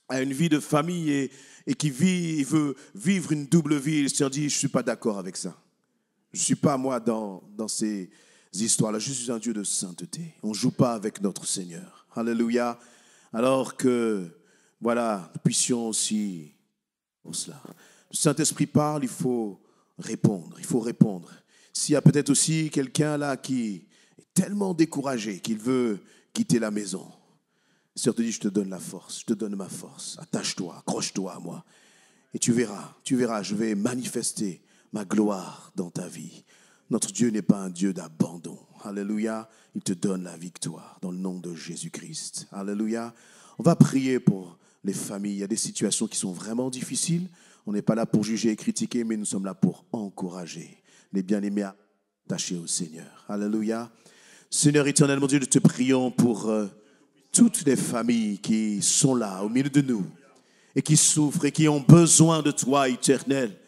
a une vie de famille et qui veut vivre une double vie. Il s'est dit, je ne suis pas d'accord avec ça. Je ne suis pas, moi, dans ces histoires-là. Je suis un Dieu de sainteté. On ne joue pas avec notre Seigneur. Alléluia. Alors que, voilà, nous puissions aussi pour cela. Le Saint-Esprit parle, il faut répondre. Il faut répondre. S'il y a peut-être aussi quelqu'un là qui est tellement découragé qu'il veut quitter la maison, Le Seigneur te dit, je te donne la force, je te donne ma force. Attache-toi, accroche-toi à moi. Et tu verras, je vais manifester ma gloire dans ta vie. Notre Dieu n'est pas un Dieu d'abandon. Alléluia. Il te donne la victoire dans le nom de Jésus-Christ. Alléluia. On va prier pour les familles. Il y a des situations qui sont vraiment difficiles. On n'est pas là pour juger et critiquer, mais nous sommes là pour encourager les bien-aimés à attacher au Seigneur. Alléluia. Seigneur éternel, mon Dieu, nous te prions pour toutes les familles qui sont là, au milieu de nous, et qui souffrent et qui ont besoin de toi, éternel.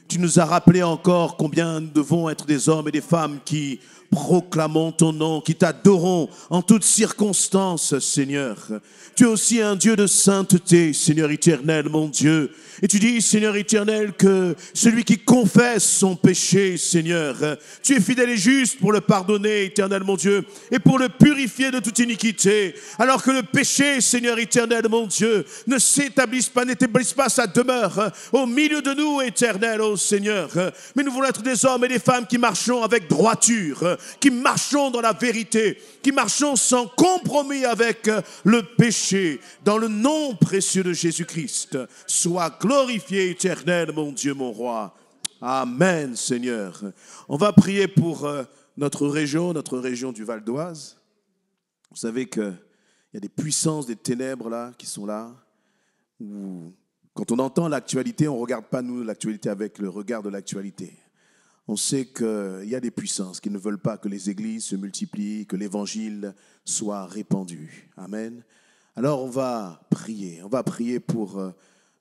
Tu nous as rappelé encore combien nous devons être des hommes et des femmes qui proclamons ton nom, qui t'adorons en toutes circonstances, Seigneur. Tu es aussi un Dieu de sainteté, Seigneur éternel, mon Dieu. Et tu dis, Seigneur éternel, que celui qui confesse son péché, Seigneur, tu es fidèle et juste pour le pardonner, éternel, mon Dieu, et pour le purifier de toute iniquité. Alors que le péché, Seigneur éternel, mon Dieu, ne n'établisse pas sa demeure au milieu de nous, éternel, ô Seigneur. Mais nous voulons être des hommes et des femmes qui marchons avec droiture, qui marchons dans la vérité, qui marchons sans compromis avec le péché. Dans le nom précieux de Jésus-Christ, sois glorifié, éternel, mon Dieu, mon roi. Amen, Seigneur. On va prier pour notre région du Val d'Oise. Vous savez qu'il y a des puissances des ténèbres là, qui sont là. Où, quand on entend l'actualité, on ne regarde pas, nous, l'actualité avec le regard de l'actualité. On sait qu'il y a des puissances qui ne veulent pas que les églises se multiplient, que l'évangile soit répandu. Amen. Alors on va prier pour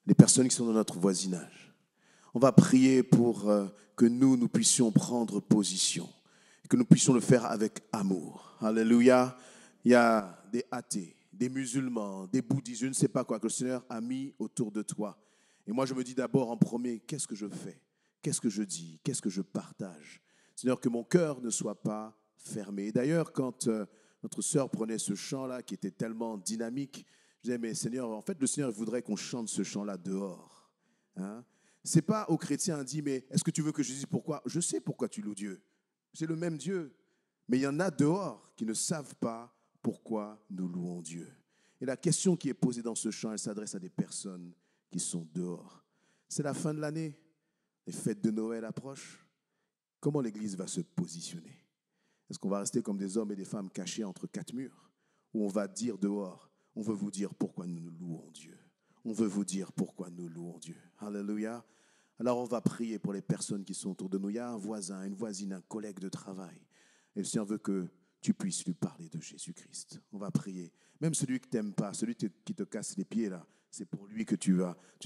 les personnes qui sont dans notre voisinage. On va prier pour que nous puissions prendre position, que nous puissions le faire avec amour. Alléluia. Il y a des athées, des musulmans, des bouddhistes, je ne sais pas quoi, que le Seigneur a mis autour de toi. Et moi je me dis d'abord en premier, qu'est-ce que je fais ? Qu'est-ce que je dis? Qu'est-ce que je partage? Seigneur, que mon cœur ne soit pas fermé. Et d'ailleurs, quand notre sœur prenait ce chant-là, qui était tellement dynamique, je disais, mais Seigneur, en fait, le Seigneur voudrait qu'on chante ce chant-là dehors. Hein? C'est pas aux chrétiens, dit, mais est-ce que tu veux que je dise pourquoi? Je sais pourquoi tu loues Dieu. C'est le même Dieu. Mais il y en a dehors qui ne savent pas pourquoi nous louons Dieu. Et la question qui est posée dans ce chant, elle s'adresse à des personnes qui sont dehors. C'est la fin de l'année. Les fêtes de Noël approchent. Comment l'Église va se positionner? Est-ce qu'on va rester comme des hommes et des femmes cachés entre quatre murs? Ou on va dire dehors, on veut vous dire pourquoi nous louons Dieu. On veut vous dire pourquoi nous louons Dieu. Alléluia. Alors on va prier pour les personnes qui sont autour de nous. Il y a un voisin, une voisine, un collègue de travail. Et le Seigneur veut que tu puisses lui parler de Jésus-Christ. On va prier. Même celui qui ne t'aime pas, celui qui te casse les pieds là, c'est pour lui que tu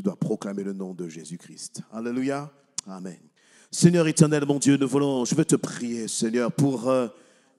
dois proclamer le nom de Jésus-Christ. Alléluia. Amen. Seigneur éternel, mon Dieu, je veux te prier, Seigneur, pour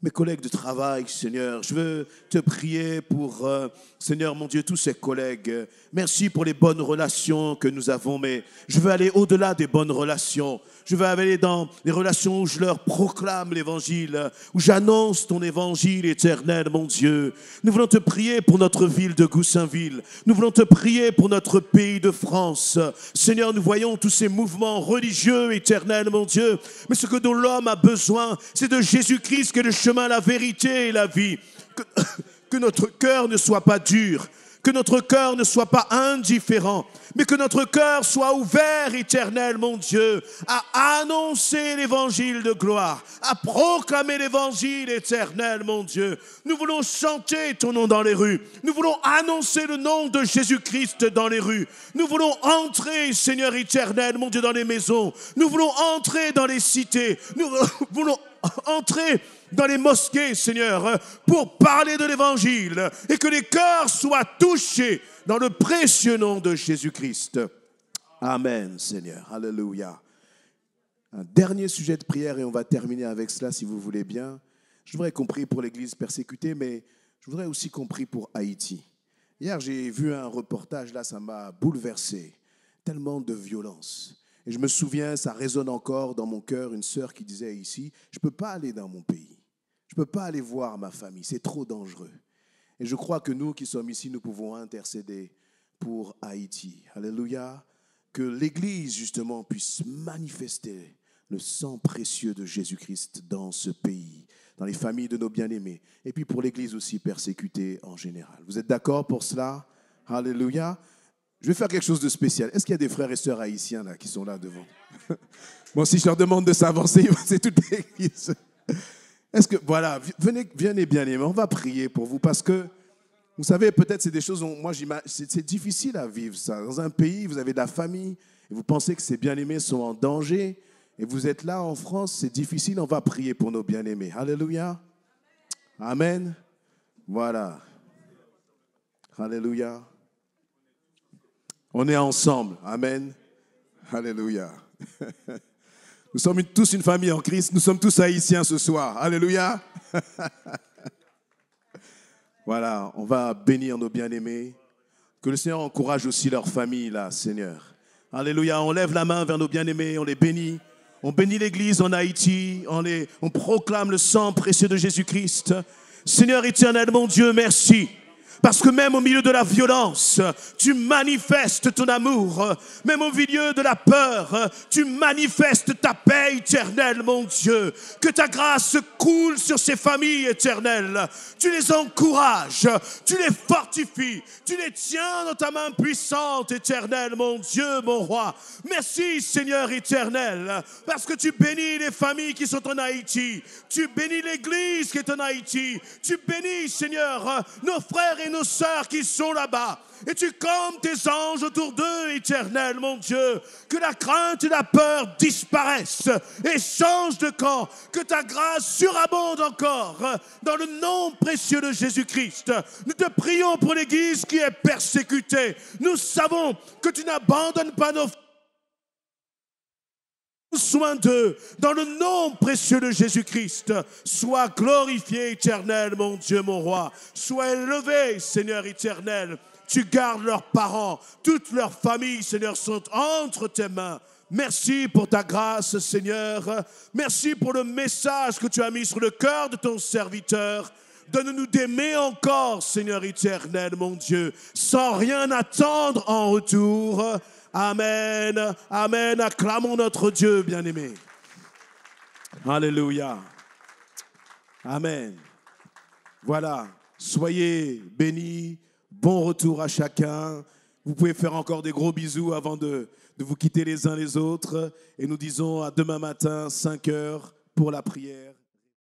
mes collègues de travail, Seigneur. Je veux te prier pour, Seigneur, mon Dieu, tous ces collègues. Merci pour les bonnes relations que nous avons, mais je veux aller au-delà des bonnes relations. Je veux aller dans les relations où je leur proclame l'évangile, où j'annonce ton évangile éternel, mon Dieu. Nous voulons te prier pour notre ville de Goussainville. Nous voulons te prier pour notre pays de France. Seigneur, nous voyons tous ces mouvements religieux éternels, mon Dieu. Mais ce que dont l'homme a besoin, c'est de Jésus-Christ qui est le chemin, la vérité et la vie. Que notre cœur ne soit pas dur. Que notre cœur ne soit pas indifférent, mais que notre cœur soit ouvert, éternel, mon Dieu, à annoncer l'évangile de gloire, à proclamer l'évangile éternel, mon Dieu. Nous voulons chanter ton nom dans les rues. Nous voulons annoncer le nom de Jésus-Christ dans les rues. Nous voulons entrer, Seigneur éternel, mon Dieu, dans les maisons. Nous voulons entrer dans les cités. Nous voulons entrer dans les mosquées, Seigneur, pour parler de l'évangile et que les cœurs soient touchés dans le précieux nom de Jésus-Christ. Amen, Seigneur. Alléluia. Un dernier sujet de prière et on va terminer avec cela, si vous voulez bien. Je voudrais qu'on prie pour l'Église persécutée, mais je voudrais aussi qu'on prie pour Haïti. Hier, j'ai vu un reportage, là, ça m'a bouleversé. Tellement de violence. Et je me souviens, ça résonne encore dans mon cœur, une sœur qui disait ici, je ne peux pas aller dans mon pays. Je ne peux pas aller voir ma famille, c'est trop dangereux. Et je crois que nous qui sommes ici, nous pouvons intercéder pour Haïti. Alléluia. Que l'Église, justement, puisse manifester le sang précieux de Jésus-Christ dans ce pays. dans les familles de nos bien-aimés, et puis pour l'Église aussi persécutée en général. Vous êtes d'accord pour cela? Alléluia. Je vais faire quelque chose de spécial. Est-ce qu'il y a des frères et sœurs haïtiens là, qui sont là devant? Bon, si je leur demande de s'avancer, c'est toute l'Église. Est-ce que, voilà, venez bien-aimés, on va prier pour vous parce que, vous savez, peut-être c'est des choses, c'est difficile à vivre ça. Dans un pays, vous avez de la famille, et vous pensez que ces bien-aimés sont en danger, et vous êtes là en France, c'est difficile, on va prier pour nos bien-aimés. Alléluia. Amen. Voilà. Alléluia. On est ensemble. Amen. Alléluia. Nous sommes tous une famille en Christ, nous sommes tous haïtiens ce soir. Alléluia. Voilà, on va bénir nos bien-aimés. Que le Seigneur encourage aussi leur famille là, Seigneur. Alléluia, on lève la main vers nos bien-aimés, on les bénit. On bénit l'Église en Haïti, on proclame le sang précieux de Jésus-Christ. Seigneur éternel, mon Dieu, merci. Parce que même au milieu de la violence, tu manifestes ton amour. Même au milieu de la peur, tu manifestes ta paix éternelle, mon Dieu. Que ta grâce coule sur ces familles éternelles. Tu les encourages, tu les fortifies, tu les tiens dans ta main puissante, éternelle, mon Dieu, mon roi. Merci, Seigneur éternel, parce que tu bénis les familles qui sont en Haïti. Tu bénis l'Église qui est en Haïti. Tu bénis, Seigneur, nos frères et nos sœurs qui sont là-bas. Et tu camps tes anges autour d'eux, éternel, mon Dieu. Que la crainte et la peur disparaissent et changent de camp. Que ta grâce surabonde encore. Dans le nom précieux de Jésus-Christ, nous te prions pour l'Église qui est persécutée. Nous savons que tu n'abandonnes pas nos soin d'eux, dans le nom précieux de Jésus-Christ. Sois glorifié, éternel, mon Dieu, mon roi. Sois élevé, Seigneur éternel. Tu gardes leurs parents, toute leur famille, Seigneur, sont entre tes mains. Merci pour ta grâce, Seigneur. Merci pour le message que tu as mis sur le cœur de ton serviteur. Donne-nous d'aimer encore, Seigneur éternel, mon Dieu, sans rien attendre en retour. Amen, amen, acclamons notre Dieu bien-aimé. Alléluia. Amen. Voilà, soyez bénis, bon retour à chacun. Vous pouvez faire encore des gros bisous avant de vous quitter les uns les autres. Et nous disons à demain matin, 5 heures, pour la prière.